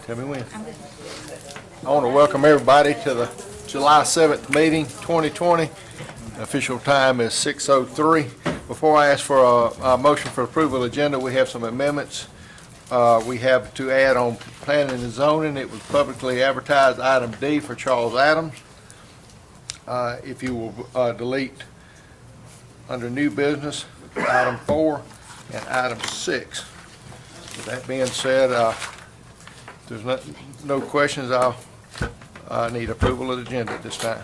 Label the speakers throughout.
Speaker 1: Tell me when. I want to welcome everybody to the July 7th meeting, 2020. The official time is 6:03. Before I ask for a motion for approval of the agenda, we have some amendments. We have to add on planning and zoning. It was publicly advertised, item D for Charles Adams. If you will delete under new business, item 4 and item 6. With that being said, if there's no questions, I'll need approval of the agenda at this time.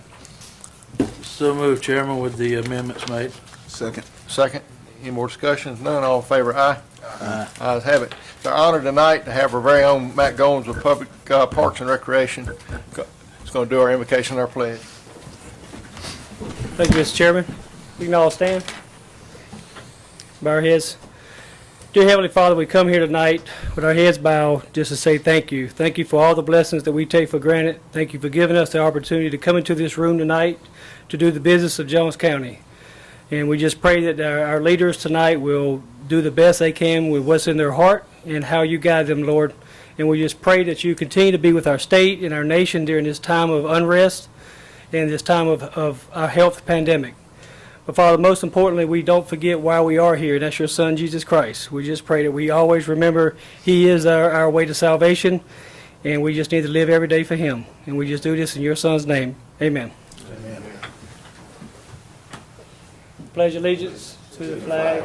Speaker 2: So moved, Chairman, with the amendments made.
Speaker 3: Second.
Speaker 1: Second, any more discussions? None, all in favor, aye? Aye. Ayes have it. It's our honor tonight to have our very own Matt Goins with Public Parks and Recreation. He's going to do our invocation and our pledge.
Speaker 4: Thank you, Mr. Chairman. We can all stand. Bow our heads. Dear Heavenly Father, we come here tonight with our heads bowed just to say thank you. Thank you for all the blessings that we take for granted. Thank you for giving us the opportunity to come into this room tonight to do the business of Jones County. And we just pray that our leaders tonight will do the best they can with what's in their heart and how you guide them, Lord. And we just pray that you continue to be with our state and our nation during this time of unrest and this time of our health pandemic. But Father, most importantly, we don't forget why we are here. That's your Son, Jesus Christ. We just pray that we always remember He is our way to salvation, and we just need to live every day for Him. And we just do this in your Son's name. Amen. Amen. Pledge allegiance to the flag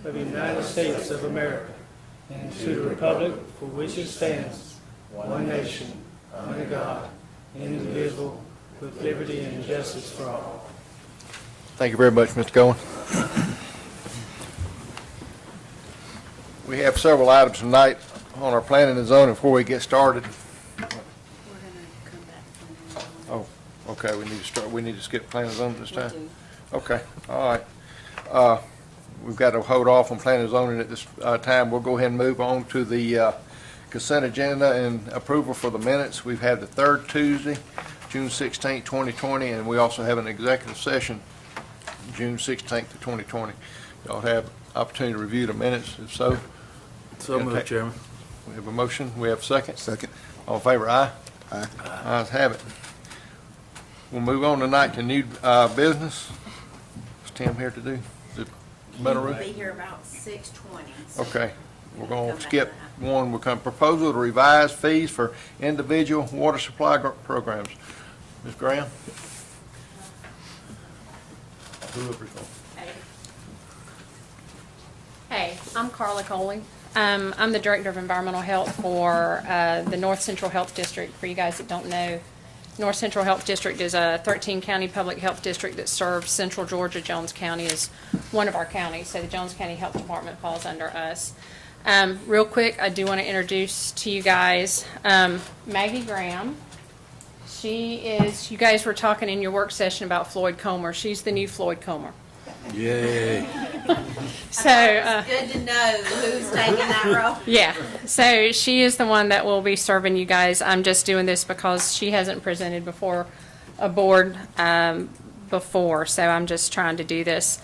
Speaker 4: of the United States of America and to the republic for which it stands, one nation, under God, indivisible, with liberty and justice for all.
Speaker 1: Thank you very much, Mr. Goins. We have several items tonight on our planning and zoning before we get started. Oh, okay, we need to start. We need to skip planning and zoning this time? Okay, all right. We've got to hold off on planning and zoning at this time. We'll go ahead and move on to the consent agenda and approval for the minutes. We've had the third Tuesday, June 16th, 2020, and we also have an executive session June 16th of 2020. Y'all have opportunity to review the minutes, if so.
Speaker 2: So moved, Chairman.
Speaker 1: We have a motion. We have a second.
Speaker 3: Second.
Speaker 1: All in favor, aye?
Speaker 3: Aye.
Speaker 1: Ayes have it. We'll move on tonight to new business. Is Tim here to do the metal
Speaker 5: He
Speaker 1: roof?
Speaker 5: will be here about 6:20.
Speaker 1: Okay, we're going to skip one. We'll come proposal to revise fees for individual water supply programs. Ms. Graham? Whoever's going.
Speaker 6: Hey, I'm Carla Coley. I'm the Director of Environmental Health for the North Central Health District. For you guys that don't know, North Central Health District is a 13-county public health district that serves Central Georgia. Jones County is one of our counties, so the Jones County Health Department falls under us. Real quick, I do want to introduce to you guys Maggie Graham. She is, you guys were talking in your work session about Floyd Comer. She's the new Floyd Comer.
Speaker 2: Yay.
Speaker 6: So,
Speaker 5: Good to know who's taking that role.
Speaker 6: yeah, so she is the one that will be serving you guys. I'm just doing this because she hasn't presented before a board before, so I'm just trying to do this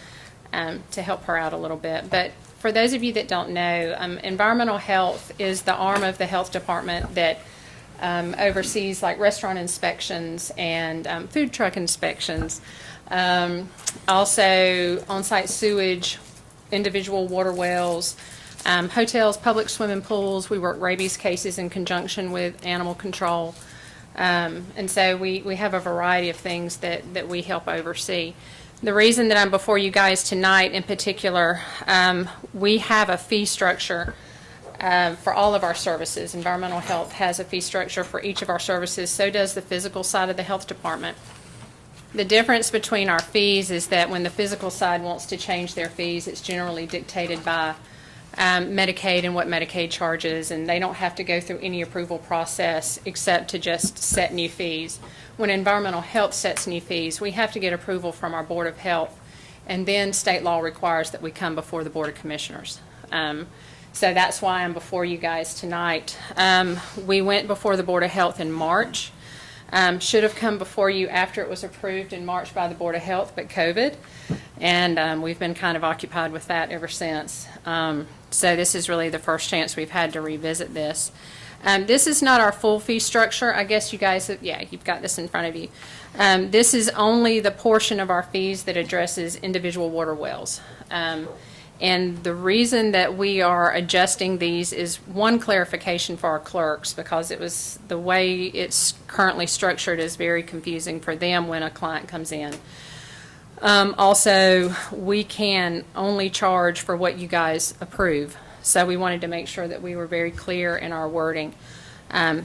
Speaker 6: to help her out a little bit. But for those of you that don't know, environmental health is the arm of the health department that oversees like restaurant inspections and food truck inspections. Also on-site sewage, individual water wells, hotels, public swimming pools. We work rabies cases in conjunction with animal control. And so we have a variety of things that we help oversee. The reason that I'm before you guys tonight in particular, we have a fee structure for all of our services. Environmental health has a fee structure for each of our services. So does the physical side of the health department. The difference between our fees is that when the physical side wants to change their fees, it's generally dictated by Medicaid and what Medicaid charges, and they don't have to go through any approval process except to just set new fees. When environmental health sets new fees, we have to get approval from our Board of Health, and then state law requires that we come before the Board of Commissioners. So that's why I'm before you guys tonight. We went before the Board of Health in March. Should have come before you after it was approved in March by the Board of Health, but COVID. And we've been kind of occupied with that ever since. So this is really the first chance we've had to revisit this. This is not our full fee structure. I guess you guys, yeah, you've got this in front of you. This is only the portion of our fees that addresses individual water wells. And the reason that we are adjusting these is one clarification for our clerks, because it was the way it's currently structured is very confusing for them when a client comes in. Also, we can only charge for what you guys approve. So we wanted to make sure that we were very clear in our wording.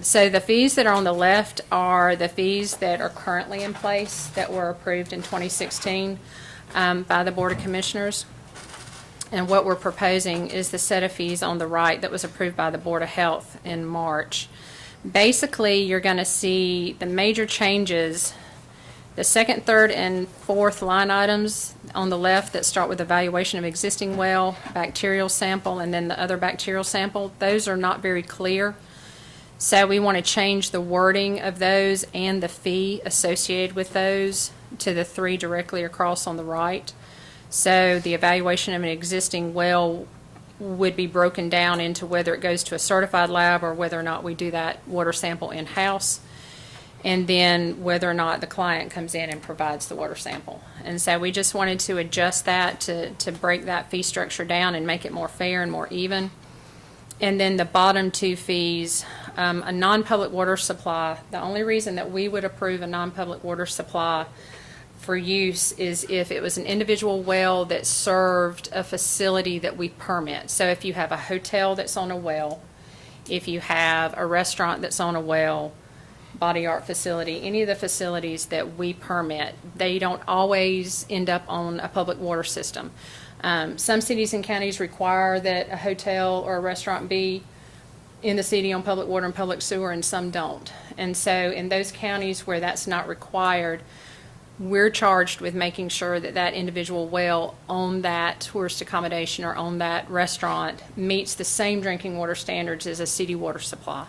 Speaker 6: So the fees that are on the left are the fees that are currently in place that were approved in 2016 by the Board of Commissioners. And what we're proposing is the set of fees on the right that was approved by the Board of Health in March. Basically, you're going to see the major changes. The second, third, and fourth line items on the left that start with evaluation of existing well, bacterial sample, and then the other bacterial sample, those are not very clear. So we want to change the wording of those and the fee associated with those to the three directly across on the right. So the evaluation of an existing well would be broken down into whether it goes to a certified lab or whether or not we do that water sample in-house, and then whether or not the client comes in and provides the water sample. And so we just wanted to adjust that to break that fee structure down and make it more fair and more even. And then the bottom two fees, a non-public water supply, the only reason that we would approve a non-public water supply for use is if it was an individual well that served a facility that we permit. So if you have a hotel that's on a well, if you have a restaurant that's on a well, body art facility, any of the facilities that we permit, they don't always end up on a public water system. Some cities and counties require that a hotel or a restaurant be in the city on public water and public sewer, and some don't. And so in those counties where that's not required, we're charged with making sure that that individual well on that tourist accommodation or on that restaurant meets the same drinking water standards as a city water supply.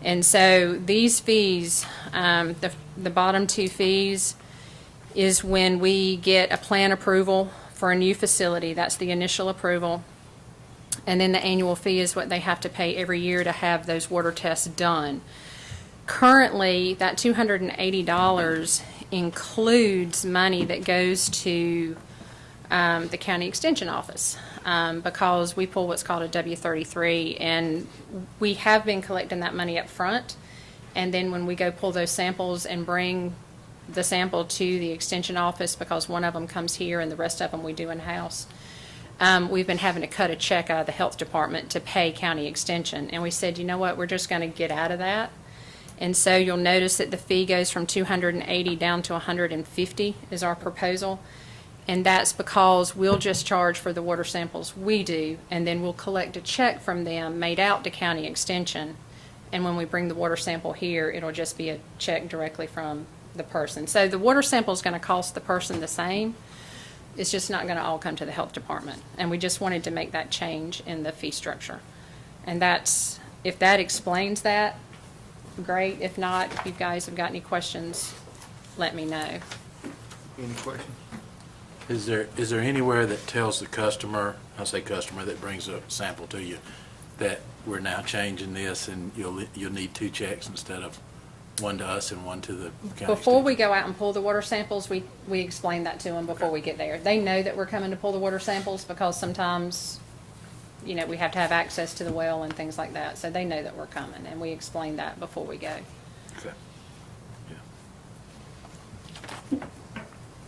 Speaker 6: And so these fees, the bottom two fees, is when we get a plan approval for a new facility. That's the initial approval. And then the annual fee is what they have to pay every year to have those water tests done. Currently, that $280 includes money that goes to the county extension office because we pull what's called a W-33, and we have been collecting that money up front, and then when we go pull those samples and bring the sample to the extension office, because one of them comes here and the rest of them we do in-house, we've been having to cut a check out of the health department to pay county extension, and we said, you know what, we're just going to get out of that. And so you'll notice that the fee goes from $280 down to $150 is our proposal. And that's because we'll just charge for the water samples we do, and then we'll collect a check from them made out to county extension. And when we bring the water sample here, it'll just be a check directly from the person. So the water sample is going to cost the person the same. It's just not going to all come to the health department. And we just wanted to make that change in the fee structure. And that's, if that explains that, great. If not, if you guys have got any questions, let me know.
Speaker 1: Any questions?
Speaker 2: Is there anywhere that tells the customer, I say customer that brings a sample to you, that we're now changing this and you'll need two checks instead of one to us and one to the county?
Speaker 6: Before we go out and pull the water samples, we explain that to them before we get there. They know that we're coming to pull the water samples because sometimes, you know, we have to have access to the well and things like that. So they know that we're coming, and we explain that before we go.
Speaker 2: Okay.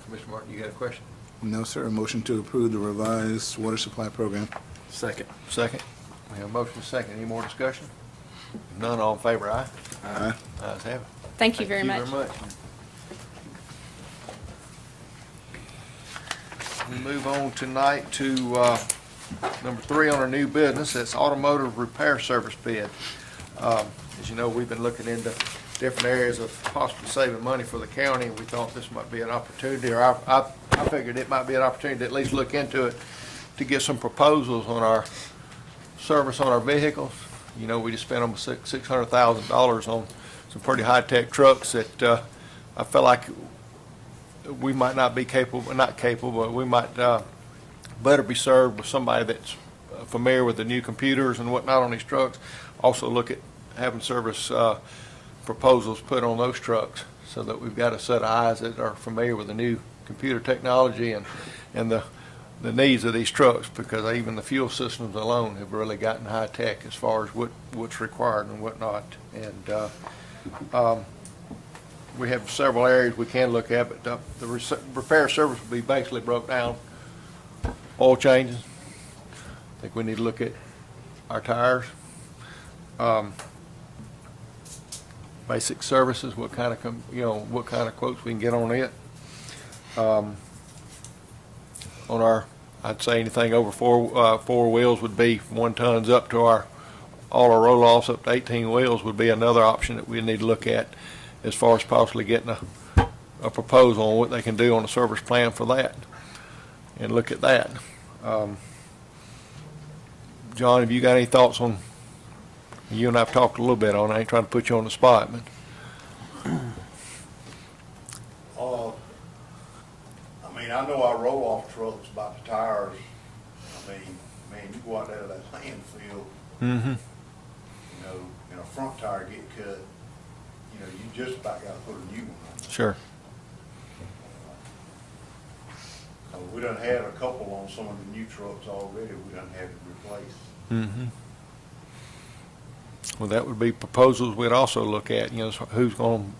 Speaker 1: Commissioner Martin, you got a question?
Speaker 3: No, sir. A motion to approve the revised water supply program.
Speaker 2: Second.
Speaker 1: Second. We have a motion and a second. Any more discussion? None, all in favor, aye?
Speaker 3: Aye.
Speaker 1: Ayes have it.
Speaker 6: Thank you very much.
Speaker 1: Thank you very much. We move on tonight to number 3 on our new business. That's automotive repair service bid. As you know, we've been looking into different areas of possibly saving money for the county. We thought this might be an opportunity, or I figured it might be an opportunity to at least look into it to get some proposals on our service on our vehicles. You know, we just spent almost $600,000 on some pretty high-tech trucks that I felt like we might not be capable, not capable, but we might better be served with somebody that's familiar with the new computers and whatnot on these trucks. Also look at having service proposals put on those trucks so that we've got a set of eyes that are familiar with the new computer technology and the needs of these trucks, because even the fuel systems alone have really gotten high tech as far as what's required and whatnot. And we have several areas we can look at, but the repair service will be basically broke down. Oil changes. I think we need to look at our tires. Basic services, what kind of, what kind of quotes we can get on it. On our, I'd say anything over four wheels would be 1 tons up to all our roll-offs up to 18 wheels would be another option that we need to look at as far as possibly getting a proposal on what they can do on a service plan for that and look at that. John, have you got any thoughts on, you and I've talked a little bit on it, I ain't trying to put you on the spot, but
Speaker 7: I mean, I know our roll-off trucks about the tires. I mean, man, you go out there to that landfill,
Speaker 1: mm-hmm.
Speaker 7: And a front tire get cut, you just about gotta put a new one on.
Speaker 1: Sure.
Speaker 7: We done had a couple on some of the new trucks already, we done had it replaced.
Speaker 1: Mm-hmm. Well, that would be proposals we'd also look at, who's going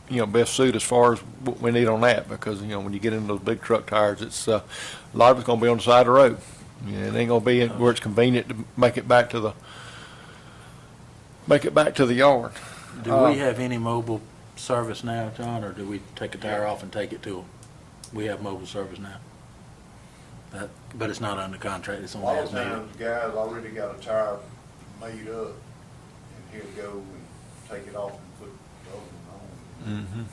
Speaker 1: to, best suit as far as what we need on that, because, when you get into those big truck tires, it's, a lot of it's going to be on the side of the road. It ain't going to be where it's convenient to make it back to the yard.
Speaker 2: Do we have any mobile service now, John, or do we take a tire off and take it to them? We have mobile service now. But it's not under contract, it's
Speaker 7: A
Speaker 2: on
Speaker 7: lot of
Speaker 2: as needed.
Speaker 7: times, guys already got a tire made up, and here to go and take it off and put the other one on.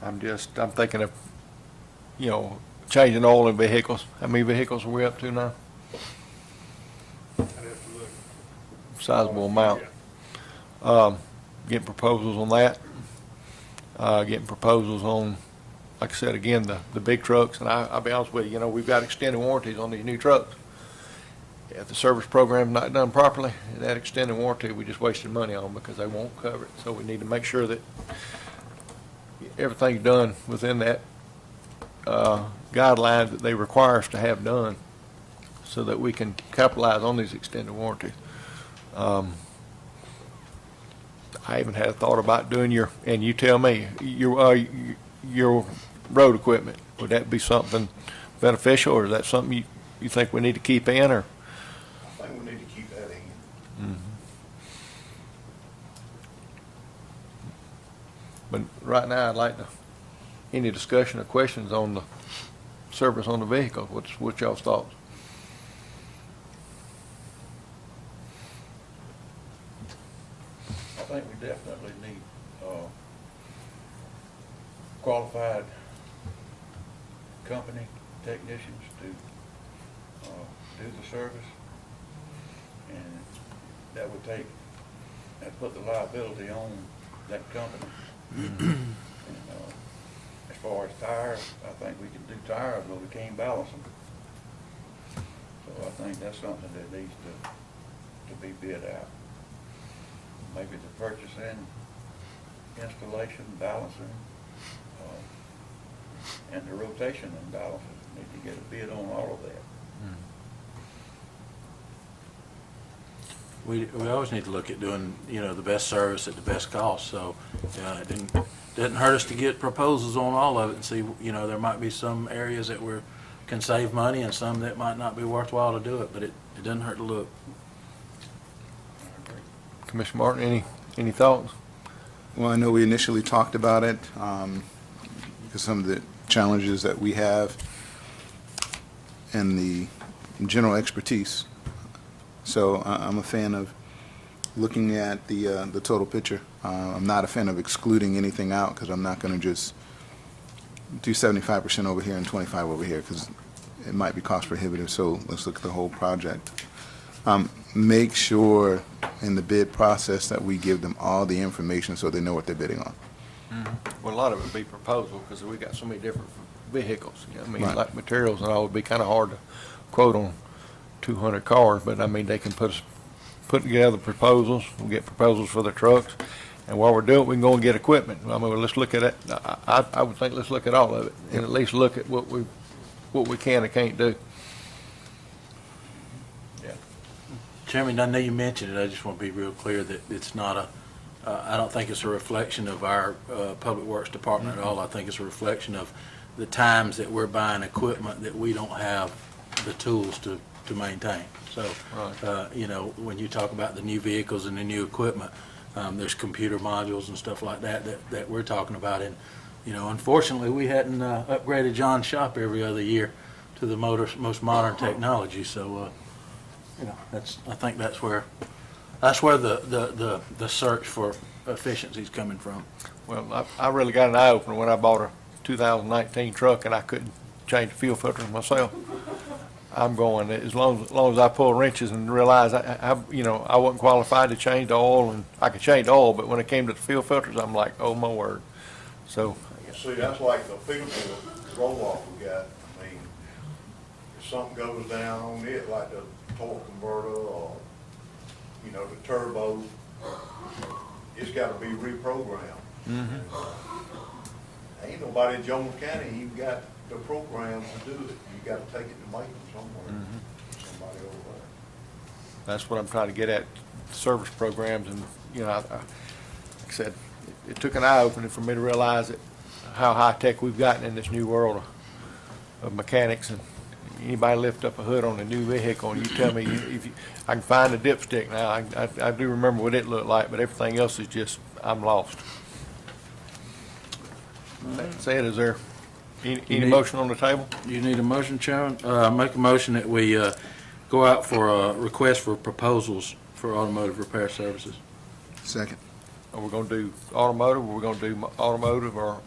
Speaker 1: Mm-hmm. I'm thinking of, changing oil in vehicles. How many vehicles are we up to now? Sizable amount. Getting proposals on that. Getting proposals on, like I said, again, the big trucks, and I'll be honest with you, we've got extended warranties on these new trucks. If the service program's not done properly, that extended warranty, we just wasted money on because they won't cover it. So we need to make sure that everything's done within that guidelines that they require us to have done so that we can capitalize on these extended warranties. I even had a thought about doing and you tell me, your road equipment. Would that be something beneficial, or is that something you think we need to keep in, or?
Speaker 7: I think we need to keep that in.
Speaker 1: Mm-hmm. But right now, I'd like any discussion or questions on the service on the vehicle. What's y'all's thoughts?
Speaker 8: I think we definitely need qualified company technicians to do the service, and that would put the liability on that company. And, as far as tires, I think we can do tires, but we can't balance them. So I think that's something that needs to be bid out. Maybe the purchasing, installation, balancing, and the rotation and balances. Need to get a bid on all of that.
Speaker 2: We always need to look at doing, the best service at the best cost, so, it didn't hurt us to get proposals on all of it and see, there might be some areas that can save money and some that might not be worthwhile to do it, but it doesn't hurt to look.
Speaker 1: Commissioner Martin, any thoughts?
Speaker 3: Well, I know we initially talked about it, because some of the challenges that we have and the general expertise. So I'm a fan of looking at the total picture. I'm not a fan of excluding anything out, because I'm not going to just do 75% over here and 25 over here, because it might be cost prohibitive. So let's look at the whole project. Make sure in the bid process that we give them all the information so they know what they're bidding on.
Speaker 1: Well, a lot of it would be proposal, because we got so many different vehicles. You know, I mean,
Speaker 3: Right.
Speaker 1: like materials and all, would be kind of hard to quote on 200 cars, but I mean, they can put together proposals, we'll get proposals for the trucks, and while we're doing it, we can go and get equipment. I mean, well, let's look at it, I would think, let's look at all of it, and at least look at what we can and can't do.
Speaker 2: Chairman, I know you mentioned it, I just want to be real clear that it's not I don't think it's a reflection of our Public Works Department at all. I think it's a reflection of the times that we're buying equipment that we don't have the tools to maintain. So, you know, when you talk about the new vehicles and the new equipment, there's computer modules and stuff like that we're talking about. And, you know, unfortunately, we hadn't upgraded John's shop every other year to the most modern technology. So, you know, I think that's where the search for efficiency is coming from.
Speaker 1: Well, I really got an eye opener when I bought a 2019 truck and I couldn't change the fuel filters myself. I'm going, as long as I pull wrenches and realize I wasn't qualified to change the oil, and I could change the oil, but when it came to the fuel filters, I'm like, oh my word. So,
Speaker 7: See, that's like the filter roll-off we got. I mean, if something goes down on it, like the torque converter or, you know, the turbo, it's gotta be reprogrammed. Ain't nobody in Jones County even got the program to do it. You gotta take it to maintenance somewhere. Somebody over there.
Speaker 1: that's what I'm trying to get at, service programs, and, you know, like I said, it took an eye opener for me to realize that how high-tech we've gotten in this new world of mechanics, and anybody lift up a hood on a new vehicle and you tell me I can find the dipstick now, I do remember what it looked like, but everything else is just, I'm lost. That said, is there any motion on the table?
Speaker 2: You need a motion, Chairman? Make a motion that we go out for a request for proposals for automotive repair services.
Speaker 3: Second.
Speaker 1: Are we gonna do automotive, or we're gonna do automotive, or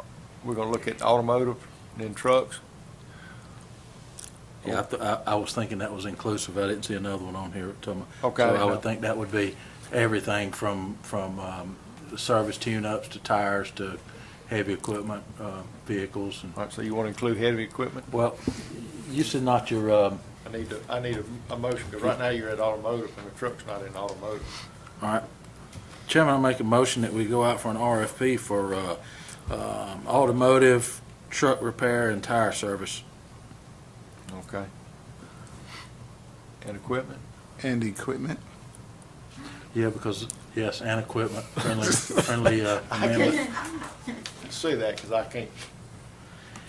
Speaker 1: we're gonna look at automotive and then trucks?
Speaker 2: Yeah, I was thinking that was inclusive. I didn't see another one on here.
Speaker 1: Okay.
Speaker 2: So I would think that would be everything from the service tune-ups to tires to heavy equipment, vehicles. And
Speaker 1: All right, so you wanna include heavy equipment?
Speaker 2: well, you said not your,
Speaker 1: I need a motion, because right now you're at automotive and the truck's not in automotive.
Speaker 2: all right. Chairman, I'll make a motion that we go out for an RFP for automotive, truck repair, and tire service.
Speaker 1: Okay. And equipment?
Speaker 3: And equipment.
Speaker 2: Yeah, because, yes, and equipment, friendly amendment.
Speaker 1: See that, because I can't,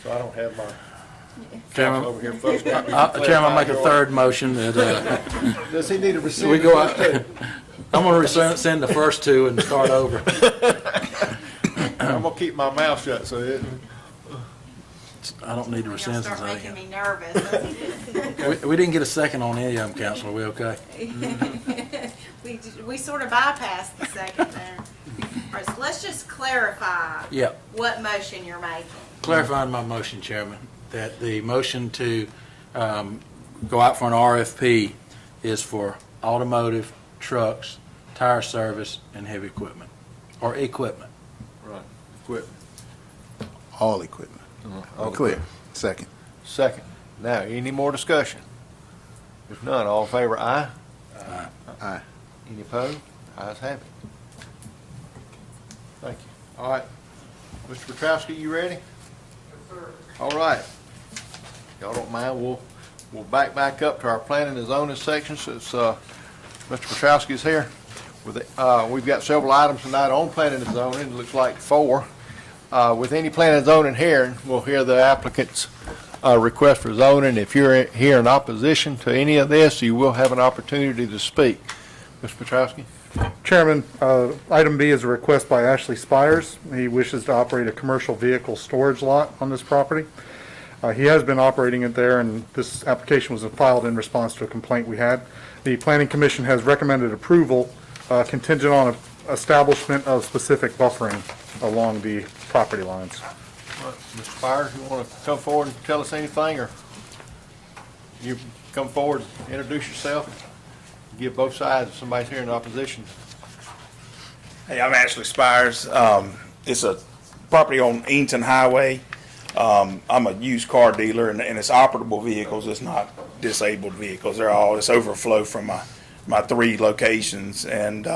Speaker 1: so I don't have my
Speaker 2: Chairman,
Speaker 1: over here first.
Speaker 2: Chairman, I'll make a third motion that
Speaker 1: Does he need a receipt?
Speaker 2: we go out. I'm going to rescind the first two and start over.
Speaker 1: I'm gonna keep my mouth shut, so it,
Speaker 2: I don't need to
Speaker 5: You're
Speaker 2: rescind
Speaker 5: gonna
Speaker 2: since
Speaker 5: start
Speaker 2: I
Speaker 5: making
Speaker 2: can.
Speaker 5: me nervous.
Speaker 2: We didn't get a second on any of them, Counselor. We okay?
Speaker 5: We sort of bypassed the second there. All right, so let's just clarify
Speaker 2: Yeah.
Speaker 5: what motion you're making.
Speaker 2: Clarifying my motion, Chairman, that the motion to go out for an RFP is for automotive, trucks, tire service, and heavy equipment, or equipment.
Speaker 1: right, equipment.
Speaker 3: All equipment.
Speaker 1: All
Speaker 3: Clear.
Speaker 1: equipment.
Speaker 3: Second.
Speaker 1: Second. Now, any more discussion? If none, all in favor, aye?
Speaker 3: Aye.
Speaker 1: Any opposed? Ayes have it. Thank you. All right. Mr. Petrowski, you ready? Yes, sir. All right. Y'all don't mind, we'll back up to our planning and zoning section since Mr. Petrowski is here. We've got several items tonight on planning and zoning, it looks like 4. With any planning and zoning here, we'll hear the applicant's request for zoning. If you're here in opposition to any of this, you will have an opportunity to speak. Mr. Petrowski?
Speaker 9: Chairman, item B is a request by Ashley Spires. He wishes to operate a commercial vehicle storage lot on this property. He has been operating it there, and this application was filed in response to a complaint we had. The Planning Commission has recommended approval contingent on establishment of specific buffering along the property lines.
Speaker 1: Mr. Spires, you want to come forward and tell us anything, or you come forward, introduce yourself, give both sides if somebody's here in opposition?
Speaker 10: Hey, I'm Ashley Spires. It's a property on Eatonton Highway. I'm a used car dealer, and it's operable vehicles. It's not disabled vehicles. It's overflow from my 3 locations. And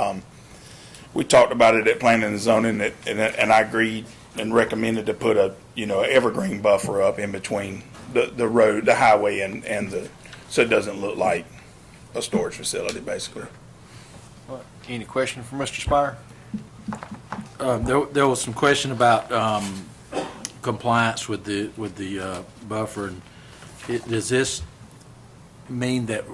Speaker 10: we talked about it at planning and zoning, and I agreed and recommended to put a, evergreen buffer up in between the road, the highway, and so it doesn't look like a storage facility, basically.
Speaker 1: Any question for Mr. Spire?
Speaker 2: There was some question about compliance with the buffer. And does this mean that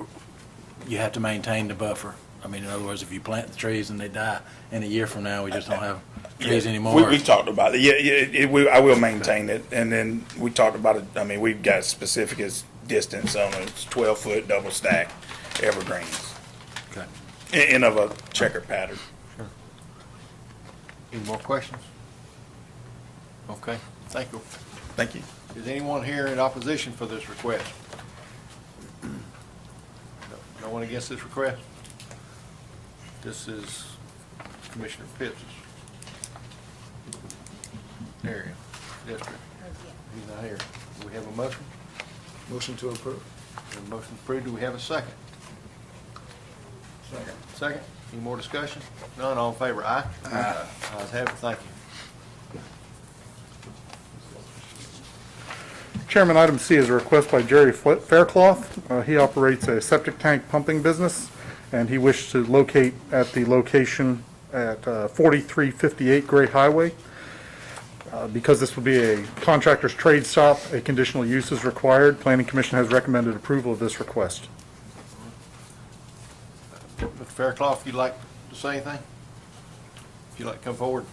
Speaker 2: you have to maintain the buffer? I mean, in other words, if you plant the trees and they die, and a year from now, we just don't have trees anymore?
Speaker 10: We talked about it. Yeah, I will maintain it. And then we talked about it. I mean, we've got specific as distance on it. It's 12-foot double stack evergreens
Speaker 2: Okay.
Speaker 10: in of a checker pattern.
Speaker 1: Any more questions? Okay, thank you.
Speaker 10: Thank you.
Speaker 1: Is anyone here in opposition for this request? No one against this request? This is Commissioner Pitts' area, district. He's not here. Do we have a motion?
Speaker 3: Motion to approve.
Speaker 1: We have a motion approved. Do we have a second?
Speaker 8: Second.
Speaker 1: Second? Any more discussion? None, all in favor, aye? Aye. Ayes have it, thank you.
Speaker 9: Chairman, item C is a request by Jerry Faircloth. He operates a septic tank pumping business, and he wished to locate at the location at 4358 Gray Highway. Because this will be a contractor's trade shop, a conditional use is required. Planning Commission has recommended approval of this request.
Speaker 1: Mr. Fairclough, if you'd like to say anything? If you'd like to come forward?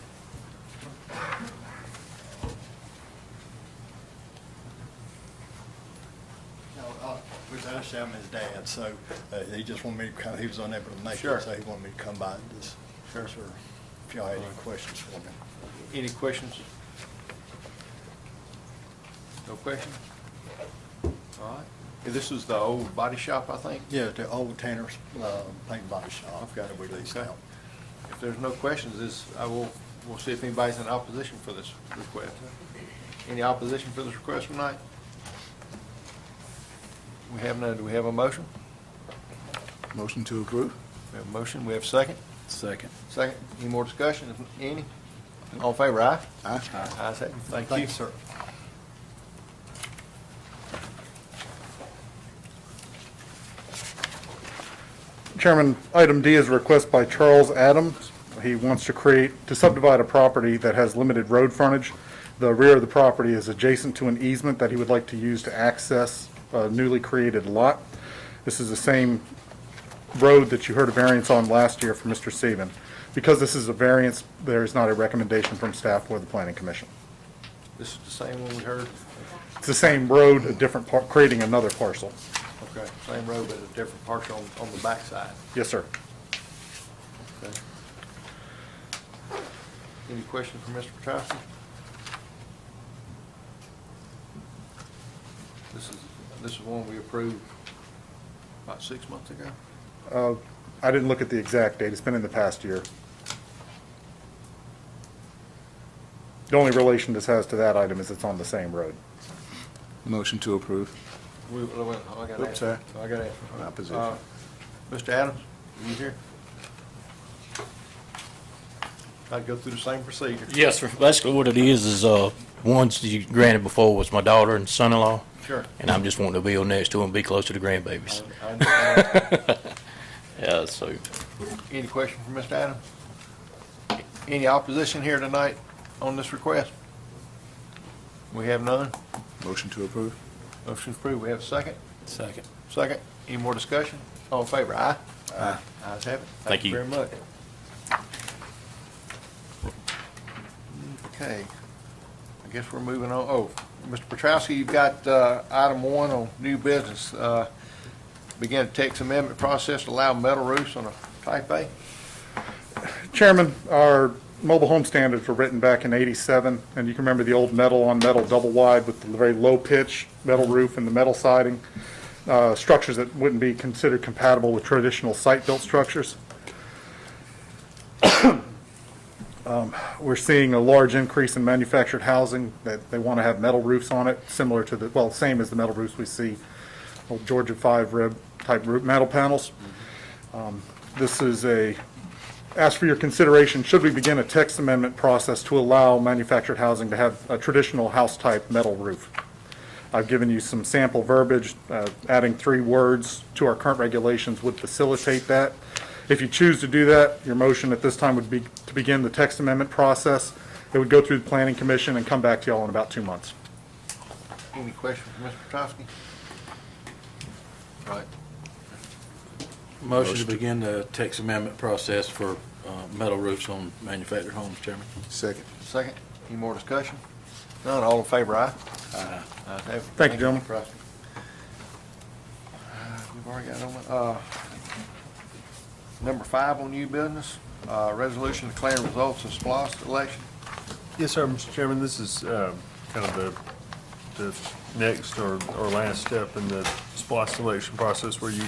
Speaker 11: Actually, I'm his dad, so he just wanted me to come, he was unable to make
Speaker 1: Sure.
Speaker 11: it, so he wanted me to come by and just answer if y'all had any questions for me.
Speaker 1: Any questions? No questions? All right. This is the old body shop, I think?
Speaker 11: Yeah, the old Tanner's paint and body shop
Speaker 1: Okay.
Speaker 11: that we leased
Speaker 1: Okay.
Speaker 11: out.
Speaker 1: If there's no questions, we'll see if anybody's in opposition for this request. Any opposition for this request tonight? We have none. Do we have a motion?
Speaker 3: Motion to approve.
Speaker 1: We have a motion. We have a second?
Speaker 2: Second.
Speaker 1: Second. Any more discussion? Any? All in favor, aye?
Speaker 3: Aye.
Speaker 1: Ayes have it. Thank you.
Speaker 11: Thank you, sir.
Speaker 9: Chairman, item D is a request by Charles Adams. He wants to subdivide a property that has limited road frontage. The rear of the property is adjacent to an easement that he would like to use to access a newly created lot. This is the same road that you heard a variance on last year from Mr. Saban. Because this is a variance, there is not a recommendation from staff or the Planning Commission.
Speaker 1: This is the same one we heard?
Speaker 9: It's the same road, a different creating another parcel.
Speaker 1: Okay, same road, but a different parcel on the backside.
Speaker 9: Yes, sir.
Speaker 1: Okay. Any questions for Mr. Petrowski? This is one we approved about 6 months ago.
Speaker 9: I didn't look at the exact date. It's been in the past year. The only relation this has to that item is it's on the same road.
Speaker 3: Motion to approve.
Speaker 1: I got to
Speaker 3: Oops, sorry.
Speaker 1: I got to
Speaker 3: Opposition.
Speaker 1: Mr. Adams, are you here? I'd go through the same procedure.
Speaker 12: Yes, sir. Basically what it is ones you granted before was my daughter and son-in-law,
Speaker 1: Sure.
Speaker 12: and I'm just wanting to build next to them, be close to the grandbabies.
Speaker 1: I understand.
Speaker 12: Yeah, so,
Speaker 1: Any question for Mr. Adams? Any opposition here tonight on this request? We have none.
Speaker 3: Motion to approve.
Speaker 1: Motion approved. We have a second?
Speaker 2: Second.
Speaker 1: Second. Any more discussion? All in favor, aye?
Speaker 3: Aye.
Speaker 1: Ayes have it.
Speaker 12: Thank you.
Speaker 1: Very much. Okay. I guess we're moving on. Oh, Mr. Petrowski, you've got item 1 on new business. Begin a text amendment process to allow metal roofs on a type A.
Speaker 9: Chairman, our mobile home standards were written back in '87, and you can remember the old metal-on-metal double wide with the very low pitch metal roof and the metal siding, structures that wouldn't be considered compatible with traditional site-built structures. We're seeing a large increase in manufactured housing, that they want to have metal roofs on it, similar to the, well, same as the metal roofs we see, old Georgia 5 rib type roof, metal panels. This is ask for your consideration, should we begin a text amendment process to allow manufactured housing to have a traditional house-type metal roof. I've given you some sample verbiage. Adding 3 words to our current regulations would facilitate that. If you choose to do that, your motion at this time would be to begin the text amendment process. It would go through the Planning Commission and come back to y'all in about 2 months.
Speaker 1: Any questions for Mr. Petrowski? Right.
Speaker 2: Motion to begin the text amendment process for metal roofs on manufactured homes, Chairman.
Speaker 3: Second.
Speaker 1: Second. Any more discussion? None. All in favor, aye?
Speaker 2: Aye.
Speaker 1: Ayes have it.
Speaker 9: Thank you, gentlemen.
Speaker 1: Mr. Petrowski. We've already got on, number 5 on new business, resolution declaring results of SPOS election.
Speaker 13: Yes, sir, Mr. Chairman, this is kind of the next or last step in the SPOS election process where you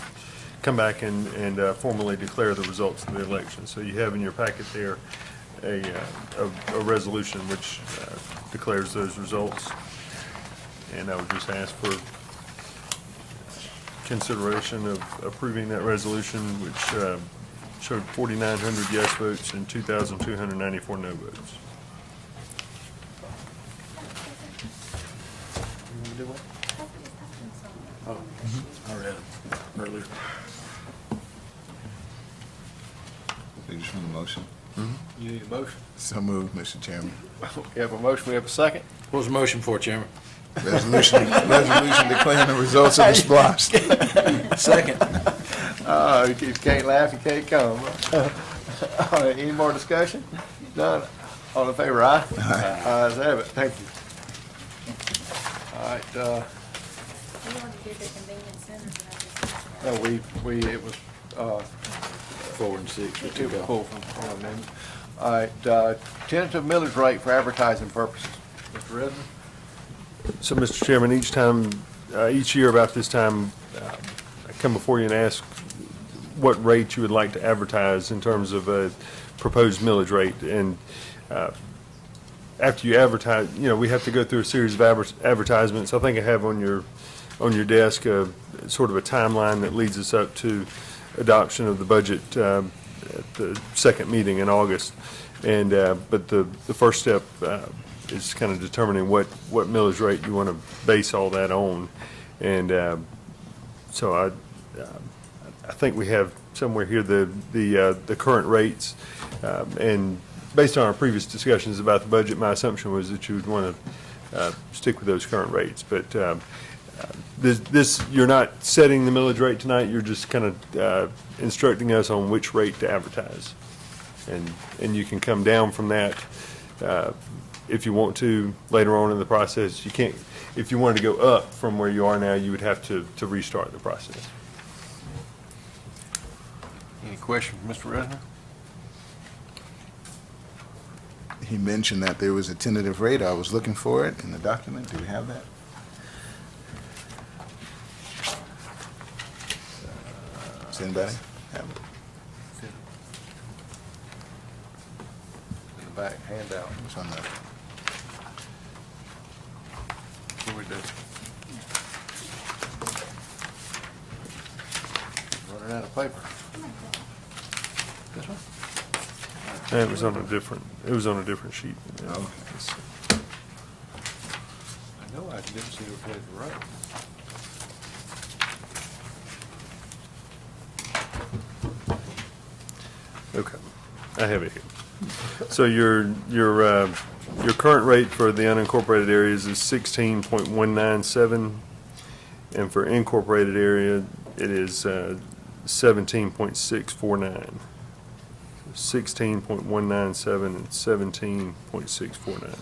Speaker 13: come back and formally declare the results of the election. So you have in your packet there a resolution which declares those results. And I would just ask for consideration of approving that resolution, which showed 4,900 yes votes and 2,294 no votes.
Speaker 2: Oh, I read it earlier.
Speaker 3: You just want a motion?
Speaker 1: You need a motion?
Speaker 3: So moved, Mr. Chairman.
Speaker 1: We have a motion, we have a second.
Speaker 2: What was the motion for, Chairman?
Speaker 3: Resolution declaring the results of the SPOS.
Speaker 2: Second.
Speaker 1: If you can't laugh, you can't come. All right, any more discussion? None. All in favor, aye? Ayes have it. Thank you. All right,
Speaker 5: You want to do the convenience center,
Speaker 1: no, it was,
Speaker 2: 4 and 6. we
Speaker 1: it
Speaker 2: took
Speaker 1: was
Speaker 2: off.
Speaker 1: pulled from one amendment. All right, tentative millage rate for advertising purposes. Mr. Redmond?
Speaker 13: So, Mr. Chairman, each year about this time, I come before you and ask what rate you would like to advertise in terms of a proposed millage rate. And after you advertise, we have to go through a series of advertisements. I think I have on your desk sort of a timeline that leads us up to adoption of the budget at the second meeting in August. And but the first step is kind of determining what millage rate you want to base all that on. And so I think we have somewhere here the current rates. And based on our previous discussions about the budget, my assumption was that you would want to stick with those current rates. But you're not setting the millage rate tonight, you're just kind of instructing us on which rate to advertise. And you can come down from that if you want to later on in the process. You can't, if you wanted to go up from where you are now, you would have to restart the process.
Speaker 1: Any question for Mr. Redmond?
Speaker 3: He mentioned that there was a tentative rate. I was looking for it in the document. Do we have that? Does anybody have it?
Speaker 1: In the back handout.
Speaker 3: It's on the,
Speaker 1: What we do? Running out of paper. This one?
Speaker 13: It was on a different sheet.
Speaker 3: Oh.
Speaker 1: I know I didn't see what page we're right.
Speaker 13: Okay, I have it here. So your current rate for the unincorporated areas is 16.197, and for incorporated area, it is 17.649. 16.197 and 17.649.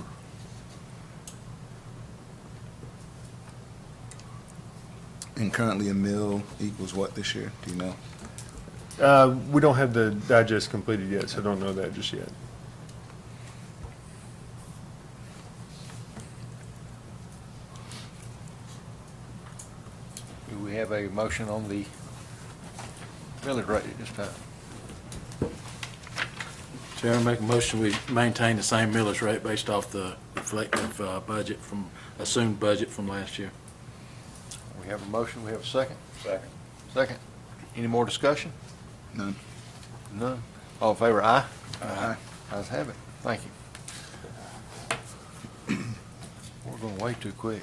Speaker 3: and currently a mill equals what this year? Do you know?
Speaker 13: We don't have the digest completed yet, so I don't know that just yet.
Speaker 1: Do we have a motion on the millage rate at this time?
Speaker 2: Chairman, make a motion, we maintain the same millage rate based off the reflective assumed budget from last year.
Speaker 1: We have a motion, we have a second?
Speaker 8: Second.
Speaker 1: Second. Any more discussion?
Speaker 3: None.
Speaker 1: None. All in favor, aye?
Speaker 3: Aye.
Speaker 1: Ayes have it. Thank you. We're going way too quick.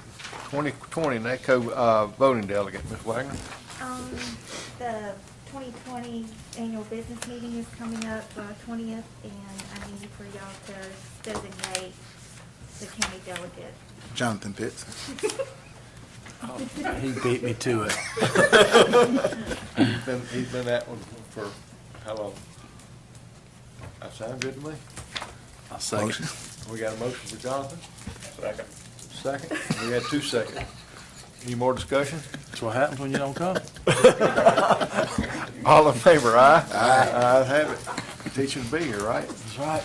Speaker 1: 2020 NACO voting delegate, Ms. Wagner.
Speaker 14: The 2020 annual business meeting is coming up 20th, and I need for y'all to designate the county delegate.
Speaker 3: Jonathan Pitts.
Speaker 2: He beat me to it.
Speaker 1: He's been at one for how long? That sound good to me.
Speaker 2: I'll second.
Speaker 3: Motion.
Speaker 1: We got a motion for Jonathan.
Speaker 8: Second.
Speaker 1: Second. We had 2 seconds. Any more discussion?
Speaker 2: That's what happens when you don't come.
Speaker 1: All in favor, aye? Aye. Ayes have it. Teaching to be here, right?
Speaker 2: That's right.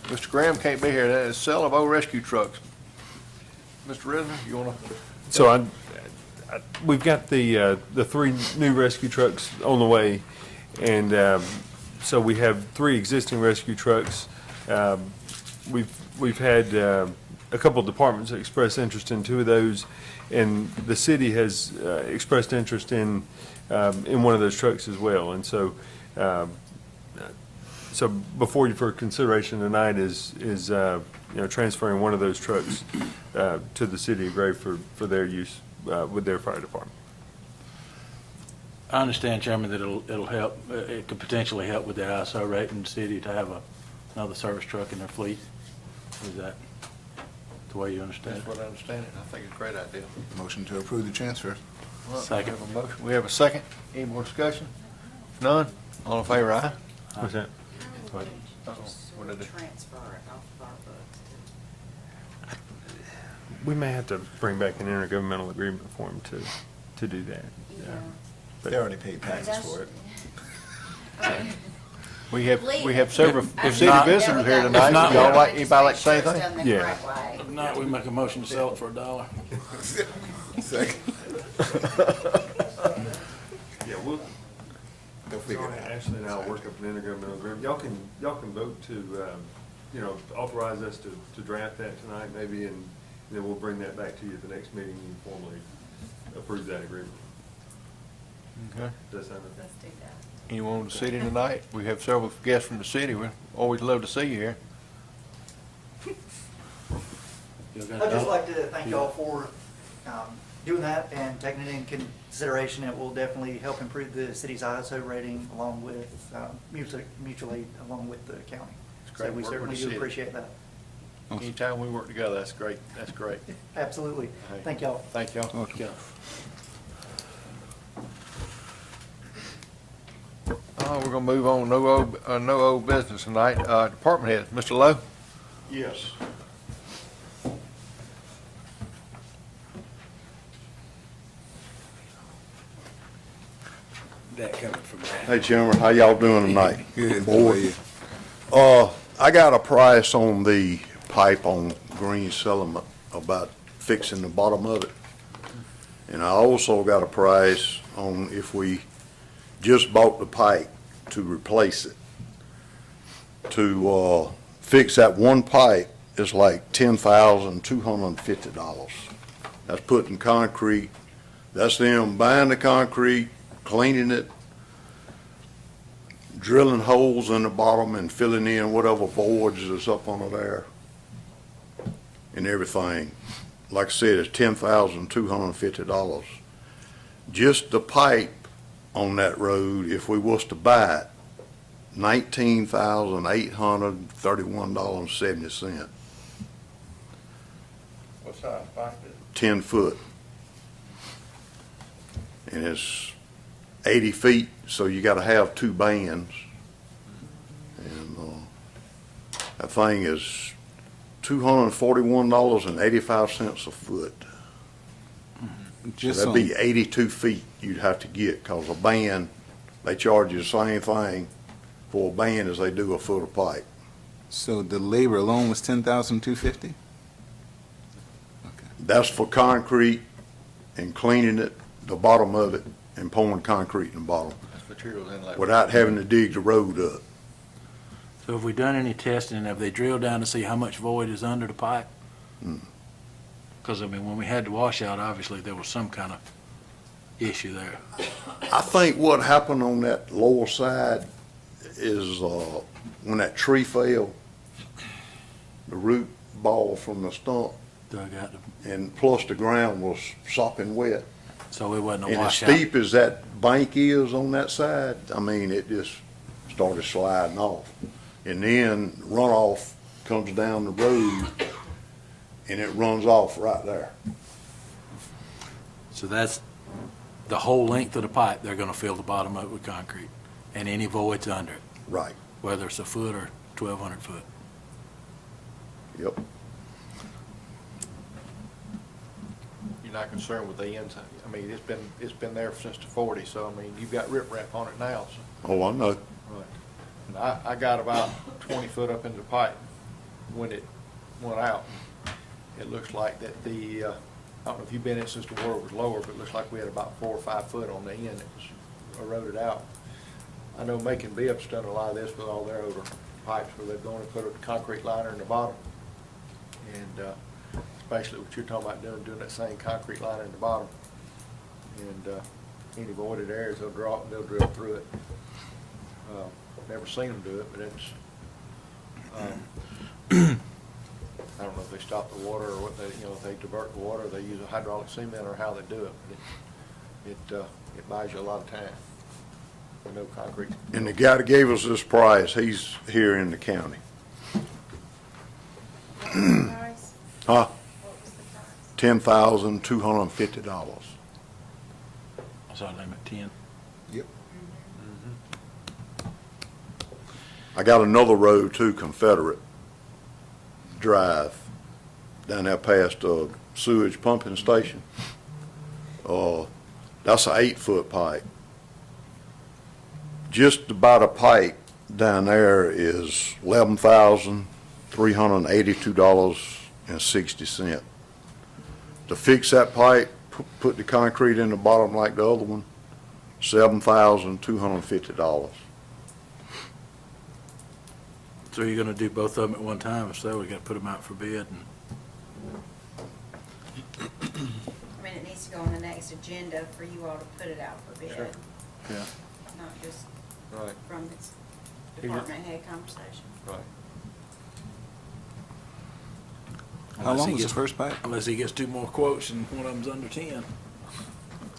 Speaker 1: Mr. Graham can't be here. That is sale of old rescue trucks. Mr. Risner, you wanna?
Speaker 13: So we've got the 3 new rescue trucks on the way, and so we have 3 existing rescue trucks. We've had a couple of departments express interest in 2 of those, and the city has expressed interest in one of those trucks as well. And so so before you for consideration tonight is transferring one of those trucks to the city of Gray for their use with their fire department.
Speaker 2: I understand, Chairman, that it'll help, it could potentially help with the ISO rating the city to have another service truck in their fleet. Is that the way you understand
Speaker 1: That's
Speaker 2: it?
Speaker 1: what I understand it. I think it's a great idea.
Speaker 3: Motion to approve the transfer.
Speaker 2: Second.
Speaker 1: We have a motion. We have a second. Any more discussion? None? All in favor, aye?
Speaker 13: What's that?
Speaker 1: What did I do?
Speaker 5: Transfer it off of our books.
Speaker 13: We may have to bring back an intergovernmental agreement for them to do that.
Speaker 11: They already paid taxes for it.
Speaker 1: We have several
Speaker 2: If
Speaker 1: city
Speaker 2: not-
Speaker 1: visitors here tonight.
Speaker 2: not-
Speaker 1: Y'all like, anybody like to say anything?
Speaker 13: Yeah.
Speaker 2: If not, we make a motion to sell it for $1.
Speaker 3: Second.
Speaker 13: Yeah, we'll.
Speaker 3: They'll figure it out.
Speaker 13: Ashley and I'll work up an intergovernmental agreement. Y'all can vote to, authorize us to draft that tonight maybe, and then we'll bring that back to you at the next meeting and formally approve that agreement.
Speaker 1: Okay.
Speaker 13: Does that sound okay?
Speaker 5: Let's do that.
Speaker 1: Anyone in the city tonight? We have several guests from the city. We always love to see you here.
Speaker 15: I'd just like to thank y'all for doing that and taking it in consideration. It will definitely help improve the city's ISO rating along with mutual aid along with the county.
Speaker 1: It's great
Speaker 15: So we
Speaker 1: work with
Speaker 15: certainly
Speaker 1: the
Speaker 15: do
Speaker 1: city.
Speaker 15: appreciate that.
Speaker 1: Anytime we work together, that's great. That's great.
Speaker 15: Absolutely.
Speaker 1: Hey.
Speaker 15: Thank y'all.
Speaker 1: Thank y'all.
Speaker 3: Okay.
Speaker 1: We're gonna move on. No old business tonight. Department head, Mr. Lowe.
Speaker 7: Yes.
Speaker 2: That coming from that.
Speaker 7: Hey, gentlemen, how y'all doing tonight?
Speaker 3: Good.
Speaker 7: Board. I got a price on the pipe on Green Settlement about fixing the bottom of it. And I also got a price on if we just bought the pipe to replace it. To, fix that one pipe is like $10,250. That's putting concrete, that's them buying the concrete, cleaning it, drilling holes in the bottom and filling in whatever voids is up under there and everything. Like I said, it's $10,250. Just the pipe on that road, if we was to buy it, $19,831.70.
Speaker 8: What size pipe is it?
Speaker 7: 10 foot. And it's 80 feet, so you gotta have 2 bands. And, that thing is $241.85 a foot. So
Speaker 3: Just
Speaker 7: that'd be 82 feet you'd have to get, cause a band, they charge you the same thing for a band as they do a foot of pipe.
Speaker 3: so the labor alone was $10,250?
Speaker 7: That's for concrete and cleaning it, the bottom of it, and pouring concrete in the bottom.
Speaker 1: materials in like.
Speaker 11: without having to dig the road up.
Speaker 2: So have we done any testing? Have they drilled down to see how much void is under the pipe? Because, I mean, when we had the washout, obviously, there was some kind of issue there.
Speaker 11: I think what happened on that lower side is, when that tree fell, the root ball from the stump,
Speaker 2: Dug out,
Speaker 11: and plus the ground was sopping wet.
Speaker 2: so it wasn't a
Speaker 11: And as
Speaker 2: washout.
Speaker 11: steep as that bank is on that side, I mean, it just started sliding off. And then runoff comes down the road, and it runs off right there.
Speaker 2: So that's the whole length of the pipe, they're gonna fill the bottom of it with concrete, and any voids under it,
Speaker 11: Right,
Speaker 2: whether it's a foot or 1,200 foot.
Speaker 11: yep.
Speaker 1: You're not concerned with the ends? I mean, it's been there since the 40s, so I mean, you've got riprap on it now, so.
Speaker 11: Oh, I know.
Speaker 1: Right. And I got about 20 foot up into the pipe when it went out. It looks like that I don't know if you've been in since the water was lower, but it looks like we had about 4 or 5 foot on the end that was eroded out. I know Macon Bibb's done a lot of this with all their older pipes where they've gone and put a concrete liner in the bottom. And especially what you're talking about doing that same concrete liner in the bottom. And any voided areas, they'll drill through it. Never seen them do it, but it's, I don't know if they stop the water or what they, if they divert the water, they use a hydraulic cement or how they do it. But it buys you a lot of time with no concrete.
Speaker 11: And the guy that gave us this price, he's here in the county.
Speaker 5: What was the price?
Speaker 11: Huh?
Speaker 5: What was the price?
Speaker 11: $10,250.
Speaker 2: I saw them at 10.
Speaker 11: Yep. I got another road too, Confederate Drive, down there past sewage pumping station. That's an 8-foot pipe. Just about a pipe down there is $11,382.60. To fix that pipe, put the concrete in the bottom like the other one, $7,250.
Speaker 2: So you're gonna do both of them at one time, if so, we gotta put them out for bid and.
Speaker 5: I mean, it needs to go on the next agenda for you all to put it out for bid.
Speaker 1: Sure.
Speaker 2: Yeah.
Speaker 5: Not just
Speaker 1: Right,
Speaker 5: from its department head conversation.
Speaker 1: right.
Speaker 3: How long was the first pipe?
Speaker 2: Unless he gets 2 more quotes and one of them's under 10.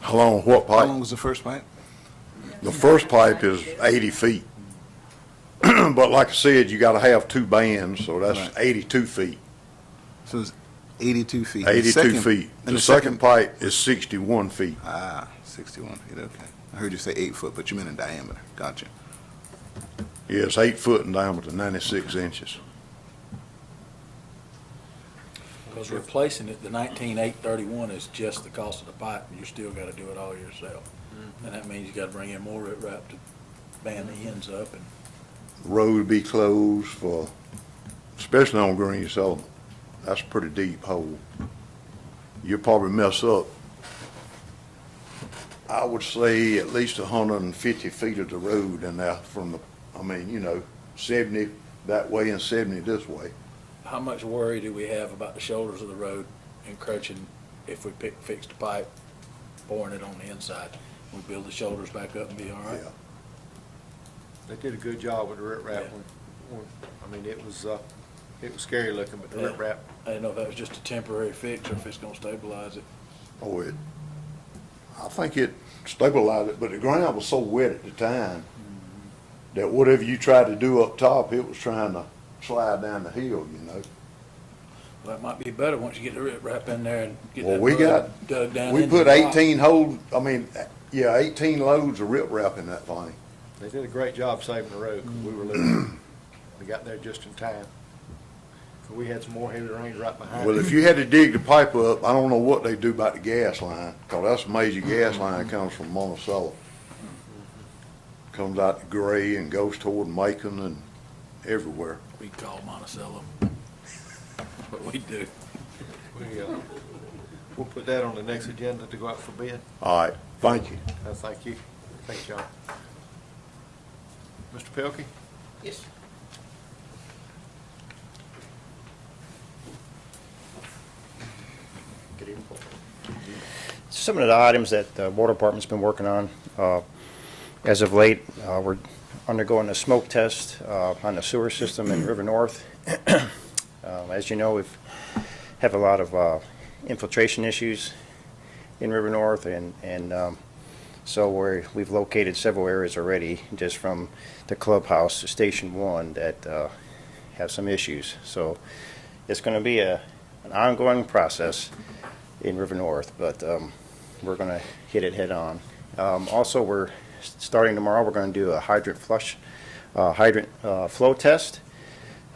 Speaker 11: How long, what
Speaker 3: How long
Speaker 11: pipe?
Speaker 3: was the first pipe?
Speaker 11: The first pipe is 80 feet. But like I said, you gotta have 2 bands, so that's
Speaker 3: Right.
Speaker 11: 82 feet.
Speaker 3: So it's 82 feet. The
Speaker 11: 82
Speaker 3: second-
Speaker 11: feet.
Speaker 3: And
Speaker 11: The second pipe is 61 feet.
Speaker 3: 61 feet, okay. I heard you say 8 foot, but you meant in diameter. Gotcha.
Speaker 11: Yeah, it's 8 foot in diameter, 96 inches.
Speaker 2: Because replacing it, the 19,831 is just the cost of the pipe, and you still gotta do it all yourself. And that means you gotta bring in more riprap to band the ends up and.
Speaker 11: Road be closed for, especially on Green Settlement. That's a pretty deep hole. You'll probably mess up, I would say, at least 150 feet of the road in there from the, 70 that way and 70 this way.
Speaker 2: How much worry do we have about the shoulders of the road encroaching if we fix the pipe, boring it on the inside? We build the shoulders back up and be all right?
Speaker 11: Yeah.
Speaker 1: They did a good job with the riprap. It was scary looking, but the
Speaker 2: Yeah.
Speaker 1: riprap,
Speaker 2: I didn't know if that was just a temporary fix or if it's gonna stabilize it.
Speaker 11: Oh, I think it stabilized it, but the ground was so wet at the time that whatever you tried to do up top, it was trying to slide down the hill,
Speaker 2: Well, that might be better once you get the riprap in there and get
Speaker 11: Well,
Speaker 2: that
Speaker 11: we
Speaker 2: mud
Speaker 11: got,
Speaker 2: dug down
Speaker 11: we
Speaker 2: into
Speaker 11: put
Speaker 2: the rock.
Speaker 11: 18 holes, 18 loads of riprap in that thing.
Speaker 1: they did a great job saving the road, 'cause we were losing. We got there just in time. 'Cause we had some more heavy rains right behind.
Speaker 11: Well, if you had to dig the pipe up, I don't know what they do about the gas line, 'cause that's a major gas line that comes from Monticello. Comes out to Gray and goes toward Macon and everywhere.
Speaker 2: We call Monticello. What we do.
Speaker 1: We'll put that on the next agenda to go out for bid.
Speaker 11: All right, thank you.
Speaker 1: Thank you. Thanks, John. Mr. Pelkey?
Speaker 2: Yes.
Speaker 16: Some of the items that the water department's been working on, as of late, we're undergoing a smoke test on the sewer system in River North. As you know, we have a lot of infiltration issues in River North, and so we've located several areas already, just from the clubhouse to Station 1, that have some issues. So it's going to be an ongoing process in River North, but we're going to hit it head on. Also, we're starting tomorrow, we're going to do a hydrant flow test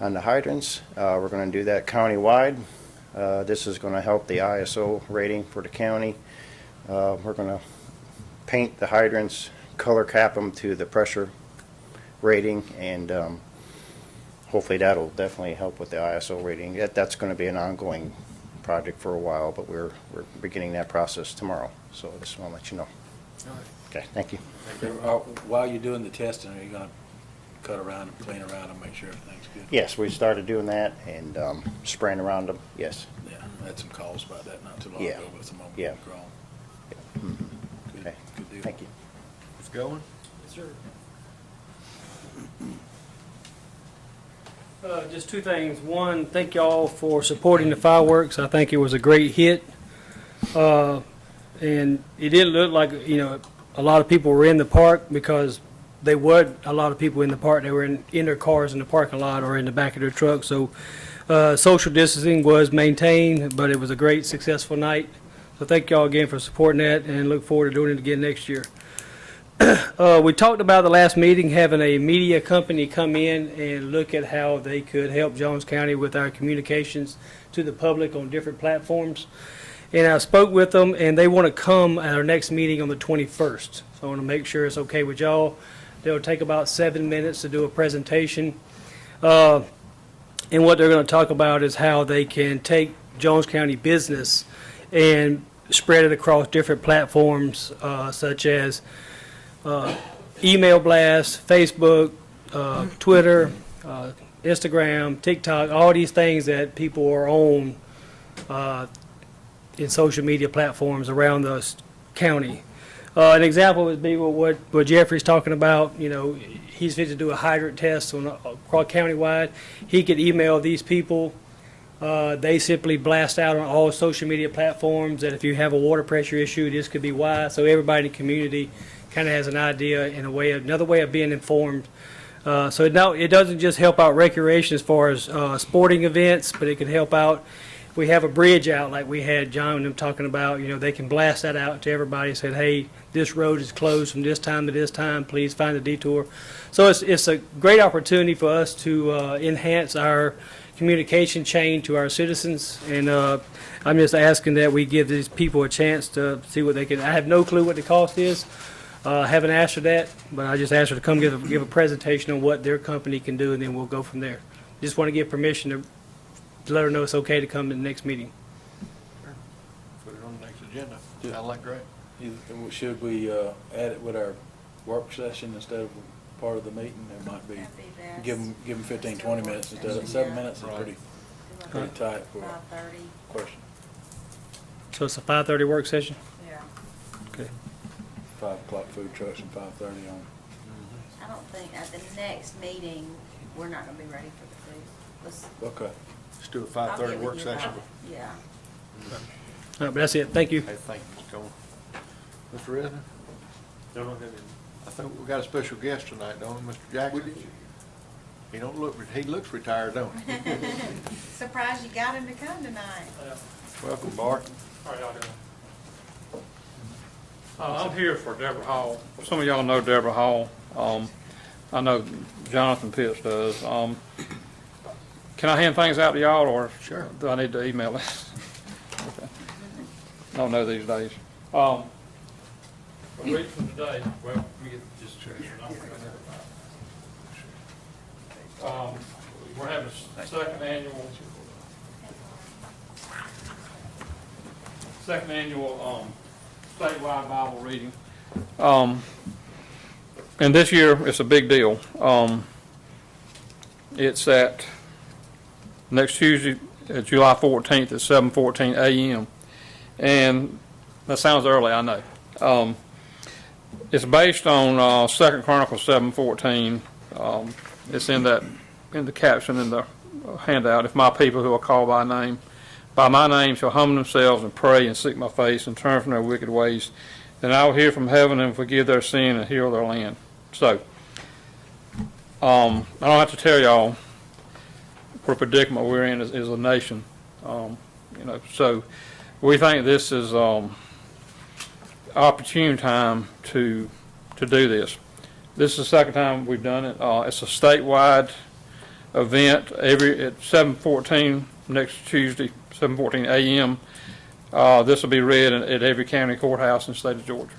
Speaker 16: on the hydrants. We're going to do that county-wide. This is going to help the ISO rating for the county. We're going to paint the hydrants, color cap them to the pressure rating, and hopefully that'll definitely help with the ISO rating. That's going to be an ongoing project for a while, but we're beginning that process tomorrow. So I just want to let you know.
Speaker 1: All right.
Speaker 16: Okay, thank you.
Speaker 2: While you're doing the testing, are you going to cut around and clean around and make sure everything's good?
Speaker 16: Yes, we started doing that and spraying around them. Yes.
Speaker 2: Yeah, I had some calls about that not too long
Speaker 16: Yeah.
Speaker 2: ago with some of them
Speaker 16: Yeah.
Speaker 2: grown. Good,
Speaker 16: Okay.
Speaker 2: good deal.
Speaker 16: Thank you.
Speaker 1: Ms. Goen?
Speaker 4: Yes, sir. Just two things. One, thank y'all for supporting the fireworks. I think it was a great hit. And it didn't look like, a lot of people were in the park, because they weren't a lot of people in the park. They were in their cars in the parking lot or in the back of their truck. So social distancing was maintained, but it was a great, successful night. So thank y'all again for supporting that, and look forward to doing it again next year. We talked about the last meeting having a media company come in and look at how they could help Jones County with our communications to the public on different platforms. And I spoke with them, and they want to come at our next meeting on the 21st. So I want to make sure it's okay with y'all. They'll take about 7 minutes to do a presentation. And what they're going to talk about is how they can take Jones County business and spread it across different platforms, such as email blasts, Facebook, Twitter, Instagram, TikTok, all these things that people are on in social media platforms around the county. An example would be what Jeffrey's talking about. He's fit to do a hydrant test across countywide. He could email these people. They simply blast out on all social media platforms that if you have a water pressure issue, this could be why. So everybody in the community kind of has an idea and another way of being informed. So it doesn't just help out recreation as far as sporting events, but it can help out. We have a bridge out like we had John and them talking about. They can blast that out to everybody and say, hey, this road is closed from this time to this time. Please find a detour. So it's a great opportunity for us to enhance our communication chain to our citizens. And I'm just asking that we give these people a chance to see what they can. I have no clue what the cost is. I haven't asked her that, but I just asked her to come give a presentation on what their company can do, and then we'll go from there. Just want to give permission to let her know it's okay to come to the next meeting.
Speaker 1: Put it on the next agenda. Sound like great?
Speaker 2: Should we add it with our work session instead of part of the meeting? It might be,
Speaker 5: That'd be best.
Speaker 2: give them 15, 20 minutes instead of 7 minutes. Is pretty tight for a
Speaker 5: 5:30.
Speaker 2: question.
Speaker 4: So it's a 5:30 work session?
Speaker 5: Yeah.
Speaker 4: Okay.
Speaker 2: 5 o'clock food trucks and 5:30 on.
Speaker 5: I don't think at the next meeting, we're not gonna be ready for the food. Let's.
Speaker 2: Okay.
Speaker 1: Let's do a
Speaker 5: I'll
Speaker 1: 5:30
Speaker 5: get
Speaker 1: work
Speaker 5: with you
Speaker 1: session.
Speaker 5: about it. Yeah.
Speaker 4: All right, but that's it. Thank you.
Speaker 1: Hey, thank you, Mr. Goen. Mr. Resident? I think we got a special guest tonight, don't we, Mr. Jackson? He looks retired, don't he?
Speaker 5: Surprised you got him to come tonight.
Speaker 1: Welcome, Bart.
Speaker 17: How y'all doing? I'm here for Deborah Hall. Some of y'all know Deborah Hall. I know Jonathan Pitts does. Can I hand things out to y'all, or
Speaker 1: Sure.
Speaker 17: do I need to email it? Okay. I don't know these days. A week from today, well, let me get just check it out. We're having a second annual statewide Bible reading. And this year, it's a big deal. It's at next Tuesday, July 14th at 7:14 a.m. And that sounds early, I know. It's based on 2 Chronicles 7:14. It's in the caption in the handout. If my people who are called by my name shall humble themselves and pray and seek my face and turn from their wicked ways, then I will hear from heaven and forgive their sin and heal their land. So, I don't have to tell y'all what predicament we're in as a nation. So we think this is opportune time to do this. This is the second time we've done it. It's a statewide event at 7:14 next Tuesday, 7:14 a.m. This will be read at every county courthouse in the state of Georgia.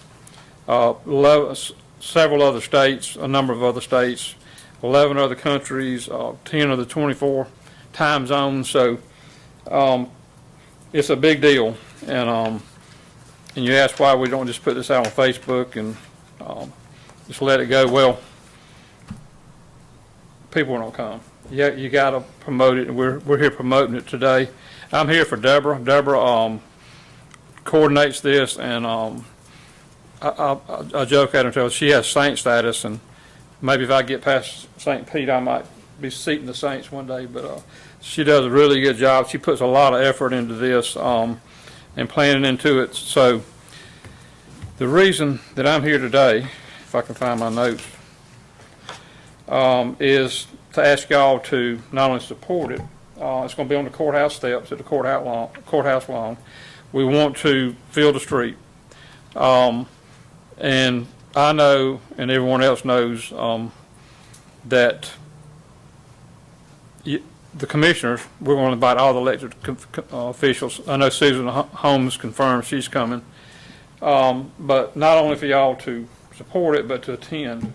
Speaker 17: Several other states, a number of other states, 11 other countries, 10 of the 24 time zones. So it's a big deal. And you ask why we don't just put this out on Facebook and just let it go. Well, people don't come. You got to promote it, and we're here promoting it today. I'm here for Deborah. Deborah coordinates this, and I joke at her until she has saint status, and maybe if I get past St. Pete, I might be seating the saints one day. But she does a really good job. She puts a lot of effort into this and planning into it. So the reason that I'm here today, if I can find my notes, is to ask y'all to not only support it. It's going to be on the courthouse steps at the courthouse lawn. We want to fill the street. And I know, and everyone else knows, that the commissioners, we're going to invite all the elected officials. I know Susan Holmes confirmed she's coming. But not only for y'all to support it, but to attend,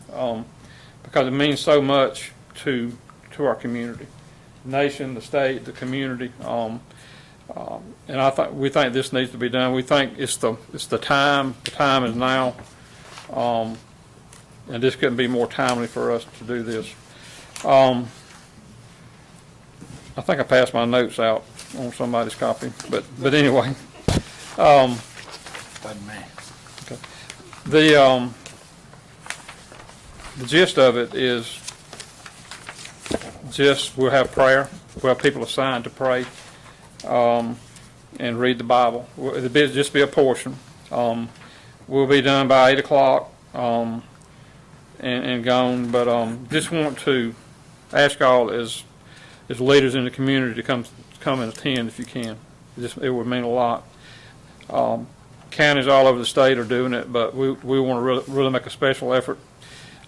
Speaker 17: because it means so much to our community, the nation, the state, the community. And we think this needs to be done. We think it's the time. The time is now. And this couldn't be more timely for us to do this. I think I passed my notes out on somebody's copy, but anyway. Okay. The gist of it is we'll have prayer. We'll have people assigned to pray and read the Bible. It'll just be a portion. We'll be done by 8 o'clock and gone. But just want to ask all as leaders in the community to come and attend if you can. It would mean a lot. Counties all over the state are doing it, but we want to really make a special effort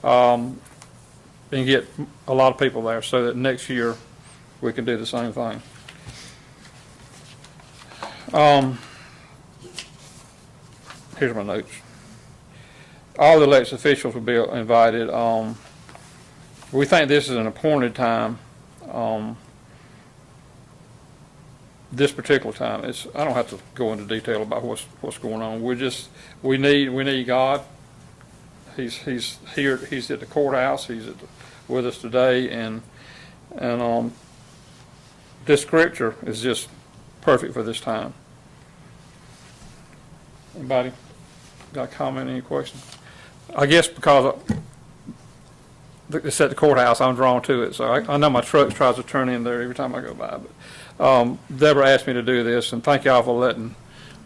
Speaker 17: and get a lot of people there so that next year we can do the same thing. Here's my notes. All the elected officials will be invited. We think this is an appointed time. This particular time, I don't have to go into detail about what's going on. We need God. He's here. He's at the courthouse. He's with us today, and this scripture is just perfect for this time. Anybody got a comment? Any questions? I guess because it's at the courthouse, I'm drawn to it. So I know my truck tries to turn in there every time I go by. But Deborah asked me to do this, and thank y'all for letting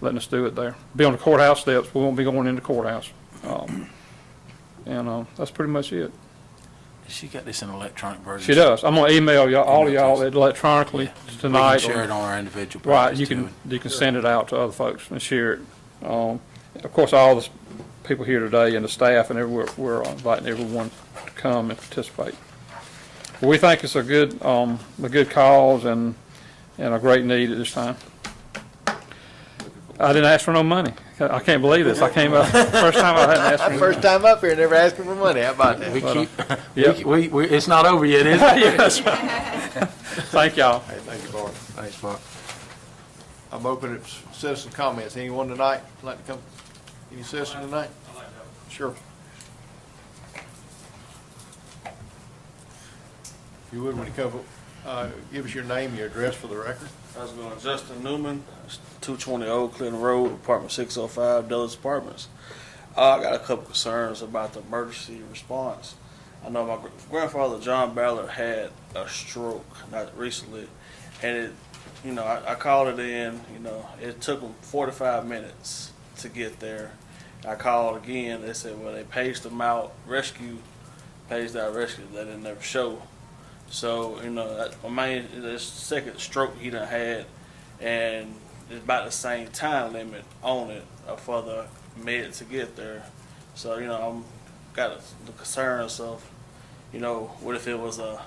Speaker 17: us do it there. Be on the courthouse steps. We won't be going in the courthouse. And that's pretty much it.
Speaker 2: She got this in electronic version.
Speaker 17: She does. I'm gonna email y'all, all of y'all electronically tonight.
Speaker 2: We can share it on our individual
Speaker 17: Right,
Speaker 2: pages,
Speaker 17: you can send it out to other folks and share it. Of course, all the people here today and the staff and we're inviting everyone to come and participate. We think it's a good cause and a great need at this time. I didn't ask for no money. I can't believe this. I came up, first time I hadn't asked for money.
Speaker 1: First time up here, never asking for money. How about that?
Speaker 2: It's not over yet, is it?
Speaker 17: Yes. Thank y'all.
Speaker 1: Hey, thank you, Bart. Thanks, Mark. I'm open to citizen comments. Anyone tonight like to come? Any citizen tonight? Sure. You would, when you come, give us your name, and your address for the record.
Speaker 18: How's it going? Justin Newman, 220 Old Clinton Road, apartment 605, Dulles Apartments. I got a couple concerns about the emergency response. I know my grandfather, John Ballard, had a stroke, not recently, and it, you know, I called it in, you know, it took them 45 minutes to get there. I called again, they said, well, they paged them out, paged out rescue, they didn't never show. So, you know, this second stroke he done had, and it's about the same time limit on it for the med to get there. So, you know, I'm got the concerns of, you know, what if it was a,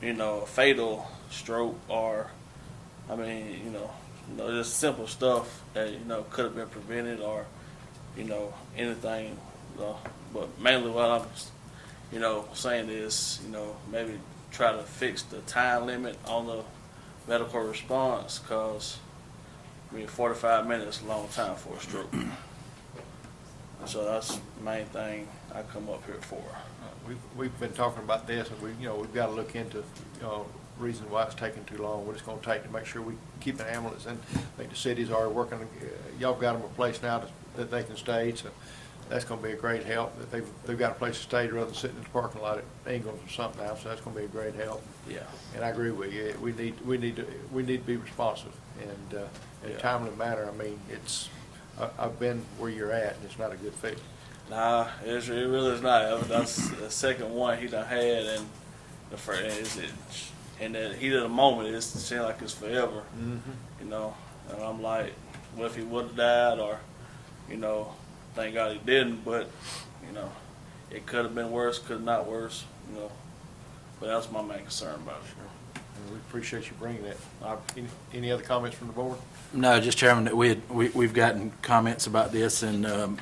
Speaker 18: you know, a fatal stroke, or, I mean, you know, just simple stuff that, you know, could have been prevented, or, you know, anything. But mainly what I'm, you know, saying is, you know, maybe try to fix the time limit on the medical response, because, I mean, 45 minutes is a long time for a stroke. So that's the main thing I come up here for.
Speaker 1: We've been talking about this, and we've got to look into, reason why it's taking too long, what it's going to take to make sure we keep an ambulance. And I think the city's already working, y'all got them a place now that they can stay, so that's going to be a great help. That they've got a place to stay rather than sitting in the parking lot at Ingles or something else, so that's going to be a great help.
Speaker 18: Yeah.
Speaker 1: And I agree with you. We need to be responsive and in a timely manner. I mean, I've been where you're at, and it's not a good fix.
Speaker 18: Nah, it really is not. That's the second one he done had, and the first and that heat of the moment, it seems like it's forever. You know, and I'm like, what if he would have died, or, you know, thank God he didn't, but, you know, it could have been worse, could have not worse, you know. But that's my main concern about it.
Speaker 1: Sure. And we appreciate you bringing that. Any other comments from the board?
Speaker 2: No, just Chairman, that we've gotten comments about this and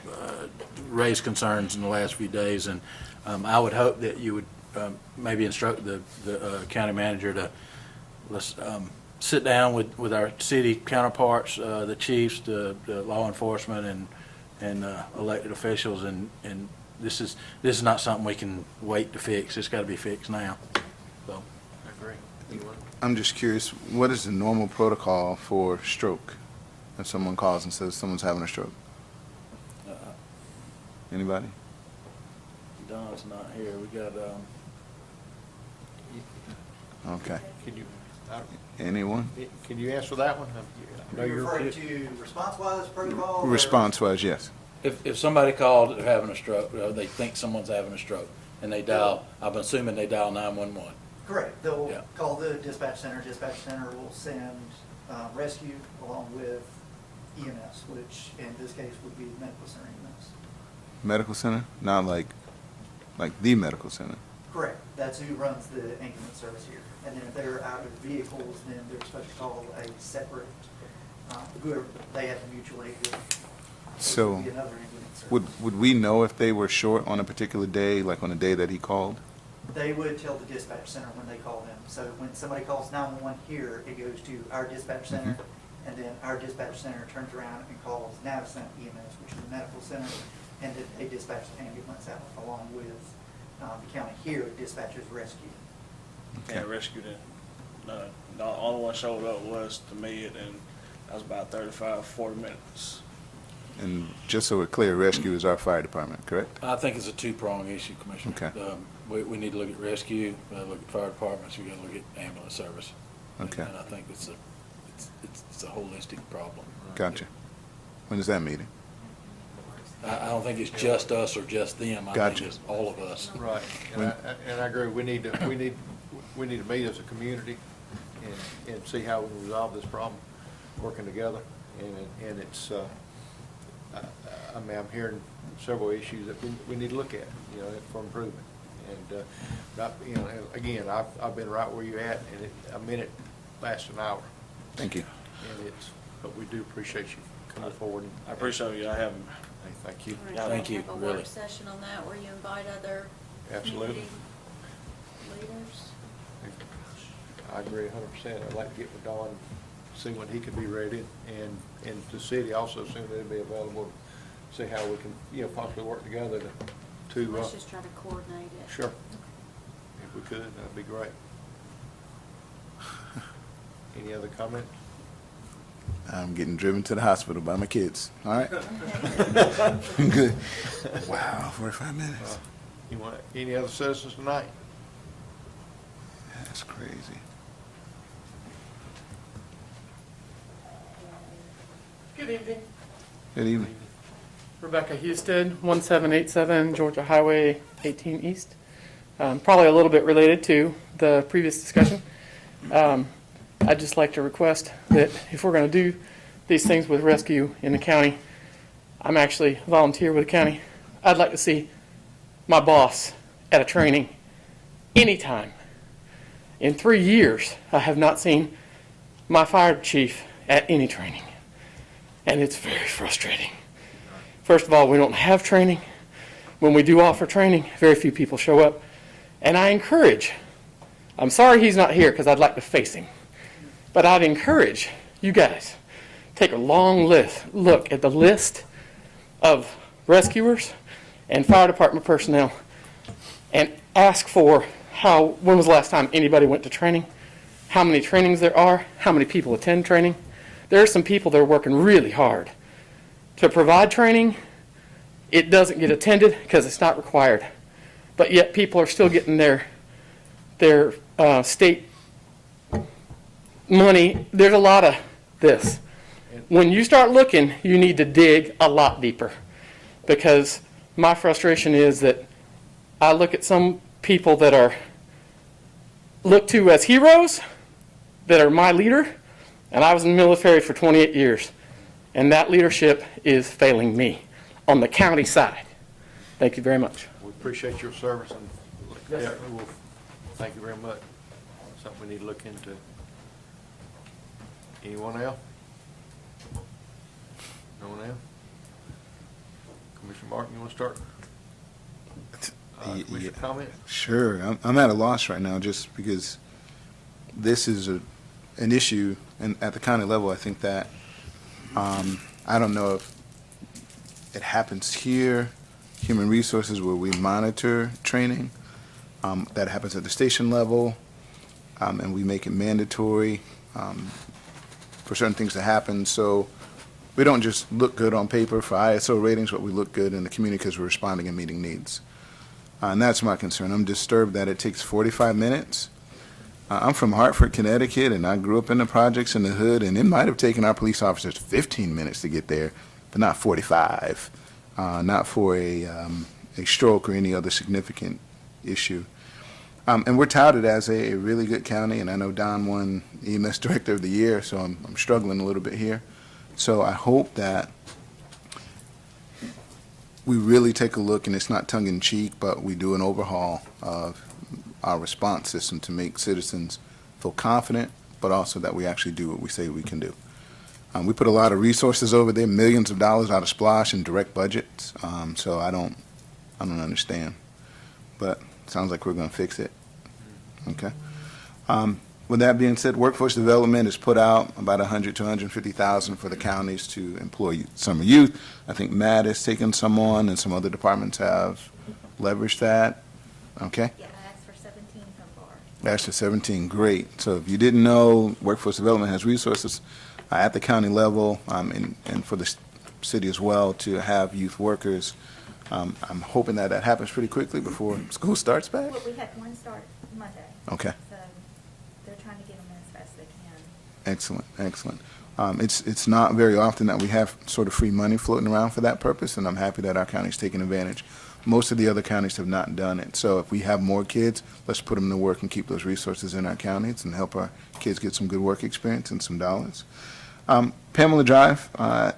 Speaker 2: raised concerns in the last few days, and I would hope that you would maybe instruct the county manager to let's sit down with our city counterparts, the chiefs, the law enforcement, and elected officials, and this is not something we can wait to fix. It's got to be fixed now. So
Speaker 1: I agree. Anyone?
Speaker 3: I'm just curious, what is the normal protocol for stroke? If someone calls and says someone's having a stroke? Anybody?
Speaker 2: Don's not here. We got
Speaker 3: Okay.
Speaker 1: Can you?
Speaker 3: Anyone?
Speaker 1: Can you answer that one?
Speaker 15: Are you referring to response-wise protocol? or-
Speaker 3: Response-wise, yes.
Speaker 2: If somebody called that they're having a stroke, or they think someone's having a stroke, and they dial, I'm assuming they dial 911.
Speaker 15: Correct. They'll
Speaker 2: Yeah.
Speaker 15: call the dispatch center. Dispatch center will send rescue along with EMS, which in this case would be medical center EMS.
Speaker 3: Medical center? Not like the medical center?
Speaker 15: Correct. That's who runs the ambulance service here. And then if they're out of vehicles, then they're supposed to call a separate, whoever they have to mutual aid with.
Speaker 3: So,
Speaker 15: Would be another ambulance service.
Speaker 3: would we know if they were short on a particular day, like on the day that he called?
Speaker 15: They would tell the dispatch center when they call them. So when somebody calls 911 here, it goes to our dispatch center, and then our dispatch center turns around and calls Navicent EMS, which is the medical center, and then they dispatch the ambulance out along with the county here dispatches rescue.
Speaker 18: And rescued it. The only one showed up was the med, and that was about 35, 40 minutes.
Speaker 3: And just so we're clear, rescue is our fire department, correct?
Speaker 2: I think it's a two-prong issue, Commissioner.
Speaker 3: Okay.
Speaker 2: We need to look at rescue, look at fire departments, we got to look at ambulance service.
Speaker 3: Okay.
Speaker 2: And I think it's a holistic problem.
Speaker 3: Gotcha. When is that meeting?
Speaker 2: I don't think it's just us or just them. I
Speaker 3: Gotcha.
Speaker 2: think it's all of us.
Speaker 1: Right. And I agree. We need to meet as a community and see how we can resolve this problem, working together. And it's, I mean, I'm hearing several issues that we need to look at, for improvement. And, and again, I've been right where you're at, and a minute lasts an hour.
Speaker 3: Thank you.
Speaker 1: But we do appreciate you coming forward.
Speaker 18: I appreciate you having me.
Speaker 1: Hey, thank you.
Speaker 5: All right,
Speaker 2: Thank you,
Speaker 5: Have a
Speaker 2: really.
Speaker 5: work session on that where you invite other
Speaker 1: Absolutely.
Speaker 5: community leaders.
Speaker 1: I agree 100%. I'd like to get with Don, see when he could be ready, and the city also soon they'll be available, see how we can, possibly work together to.
Speaker 5: Let's just try to coordinate it.
Speaker 1: Sure. If we could, that'd be great. Any other comments?
Speaker 3: I'm getting driven to the hospital by my kids. All right? Good. Wow, 45 minutes.
Speaker 1: You want, any other citizens tonight?
Speaker 3: That's crazy.
Speaker 19: Good evening.
Speaker 3: Good evening.
Speaker 19: Rebecca Houston, 1787 Georgia Highway 18 East. Probably a little bit related to the previous discussion. I'd just like to request that if we're going to do these things with rescue in the county, I'm actually a volunteer with the county. I'd like to see my boss at a training anytime. In 3 years, I have not seen my fire chief at any training, and it's very frustrating. First of all, we don't have training. When we do offer training, very few people show up, and I encourage, I'm sorry he's not here because I'd like to face him, but I'd encourage you guys, take a long look at the list of rescuers and fire department personnel and ask for when was the last time anybody went to training, how many trainings there are, how many people attend training. There are some people that are working really hard to provide training. It doesn't get attended because it's not required, but yet people are still getting their state money. There's a lot of this. When you start looking, you need to dig a lot deeper, because my frustration is that I look at some people that are looked to as heroes, that are my leader, and I was in the military for 28 years, and that leadership is failing me on the county side. Thank you very much.
Speaker 1: We appreciate your service, and yeah, we'll, thank you very much. Something we need to look into. Anyone else? No one else? Commissioner Martin, you want to start? Commissioner comment?
Speaker 3: Sure. I'm at a loss right now just because this is an issue, and at the county level, I think that, I don't know if it happens here, Human Resources, where we monitor training. That happens at the station level, and we make it mandatory for certain things to happen. So we don't just look good on paper for ISO ratings, but we look good in the community because we're responding and meeting needs. And that's my concern. I'm disturbed that it takes 45 minutes. I'm from Hartford, Connecticut, and I grew up in the projects in the hood, and it might have taken our police officers 15 minutes to get there, but not 45, not for a stroke or any other significant issue. And we're touted as a really good county, and I know Don won EMS Director of the Year, so I'm struggling a little bit here. So I hope that we really take a look, and it's not tongue-in-cheek, but we do an overhaul of our response system to make citizens feel confident, but also that we actually do what we say we can do. We put a lot of resources over there, millions of dollars out of Splash and direct budgets, so I don't understand. But it sounds like we're going to fix it. Okay. With that being said, workforce development has put out about $100,000 to $150,000 for the counties to employ summer youth. I think Matt has taken some on, and some other departments have leveraged that. Okay.
Speaker 14: Yeah, I asked for 17 so far.
Speaker 3: That's the 17, great. So if you didn't know, workforce development has resources at the county level, and for the city as well, to have youth workers. I'm hoping that happens pretty quickly before school starts back.
Speaker 14: Well, we had one start Monday.
Speaker 3: Okay.
Speaker 14: So they're trying to get them in as fast as they can.
Speaker 3: Excellent, excellent. It's not very often that we have sort of free money floating around for that purpose, and I'm happy that our county's taking advantage. Most of the other counties have not done it. So if we have more kids, let's put them to work and keep those resources in our counties and help our kids get some good work experience and some dollars. Pamela Drive,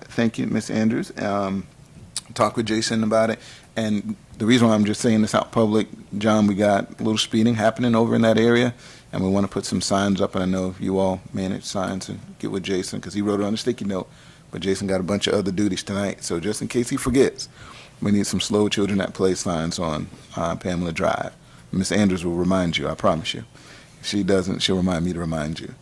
Speaker 3: thank you, Ms. Andrews. Talked with Jason about it, and the reason why I'm just saying this out public, John, we got a little speeding happening over in that area, and we want to put some signs up, and I know you all manage signs, and get with Jason, because he wrote it on a sticky note, but Jason got a bunch of other duties tonight, so just in case he forgets, we need some slow children at play signs on Pamela Drive. Ms. Andrews will remind you, I promise you. If she doesn't, she'll remind me to remind you.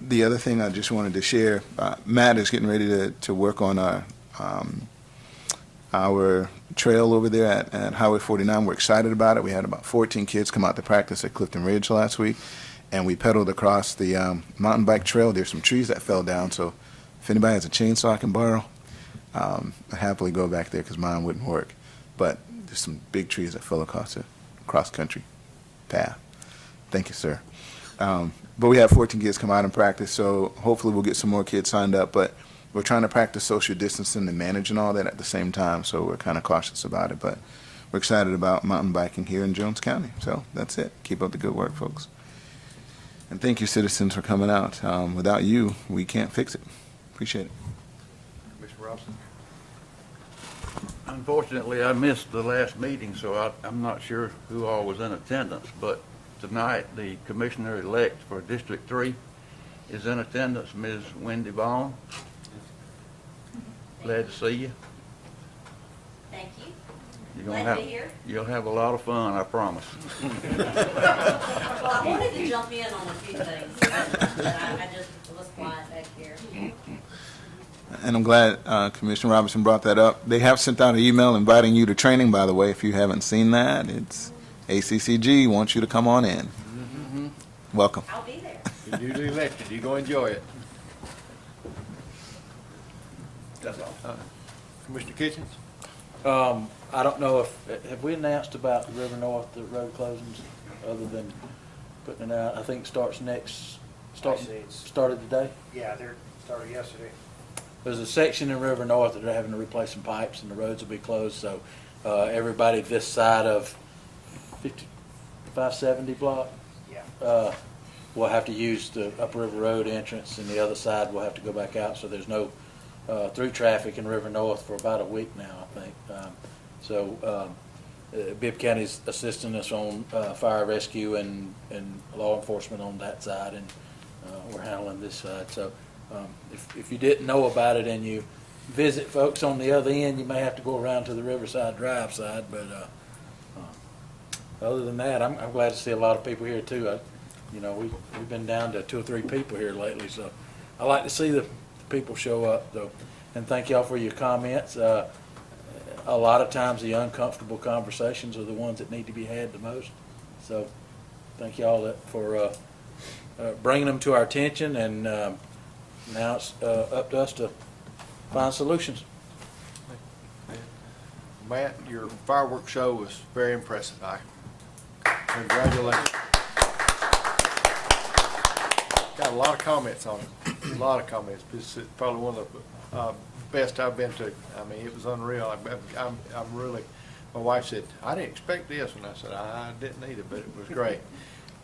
Speaker 3: The other thing I just wanted to share, Matt is getting ready to work on our trail over there at Highway 49. We're excited about it. We had about 14 kids come out to practice at Clifton Ridge last week, and we pedaled across the mountain bike trail. There's some trees that fell down, so if anybody has a chainsaw I can borrow, I happily go back there because mine wouldn't work. But there's some big trees that fell across the cross-country path. Thank you, sir. But we have 14 kids come out and practice, so hopefully we'll get some more kids signed up. But we're trying to practice social distancing and managing all that at the same time, so we're kind of cautious about it. But we're excited about mountain biking here in Jones County. So that's it. Keep up the good work, folks. And thank you, citizens, for coming out. Without you, we can't fix it. Appreciate it.
Speaker 1: Commissioner Robinson?
Speaker 8: Unfortunately, I missed the last meeting, so I'm not sure who all was in attendance, but tonight, the commissioner-elect for District 3 is in attendance, Ms. Wendy Vaughn. Glad to see you.
Speaker 5: Thank you.
Speaker 8: You're gonna
Speaker 5: Glad to
Speaker 8: have,
Speaker 5: be here.
Speaker 8: you'll have a lot of fun, I promise.
Speaker 5: Well, I wanted to jump in on a few things, but I just was quiet back here.
Speaker 3: And I'm glad Commissioner Robinson brought that up. They have sent out an email inviting you to training, by the way. If you haven't seen that, it's ACCG wants you to come on in. Welcome.
Speaker 5: I'll be there.
Speaker 1: You're duly elected. You're going to enjoy it.
Speaker 8: That's all.
Speaker 1: Commissioner Kitchens?
Speaker 2: I don't know have we announced about the River North, the road closings, other than putting it out? I think it started today?
Speaker 4: Yeah, they're started yesterday.
Speaker 2: There's a section in River North that they're having to replace some pipes, and the roads will be closed, so everybody this side of 570 block will have to use the Upper River Road entrance, and the other side will have to go back out, so there's no through traffic in River North for about a week now, I think. Bibb County's assisting us on fire rescue and law enforcement on that side, and we're handling this side. So if you didn't know about it and you visit folks on the other end, you may have to go around to the Riverside Drive side, but other than that, I'm glad to see a lot of people here too. We've been down to 2 or 3 people here lately, so I like to see the people show up though. And thank y'all for your comments. A lot of times the uncomfortable conversations are the ones that need to be had the most. So thank y'all for bringing them to our attention, and now it's up to us to find solutions.
Speaker 1: Matt, your fireworks show was very impressive. Congratulations. Got a lot of comments on it. A lot of comments. This is probably one of the best I've been to. I mean, it was unreal. I'm really, my wife said, I didn't expect this, and I said, I didn't either, but it was great.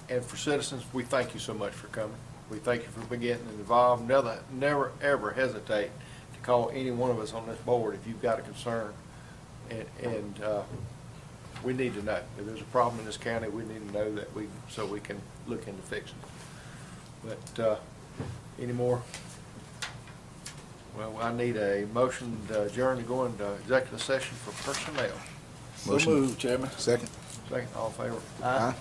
Speaker 1: And for citizens, we thank you so much for coming. We thank you for getting involved. Never ever hesitate to call any one of us on this board if you've got a concern. And we need to know. If there's a problem in this county, we need to know that so we can look into fixing it. But any more? Well, I need a motion to adjourn to go into executive session for personnel.
Speaker 3: Motion.
Speaker 2: So moved, Chairman.
Speaker 3: Second.
Speaker 1: Second, all in favor?
Speaker 3: Aye.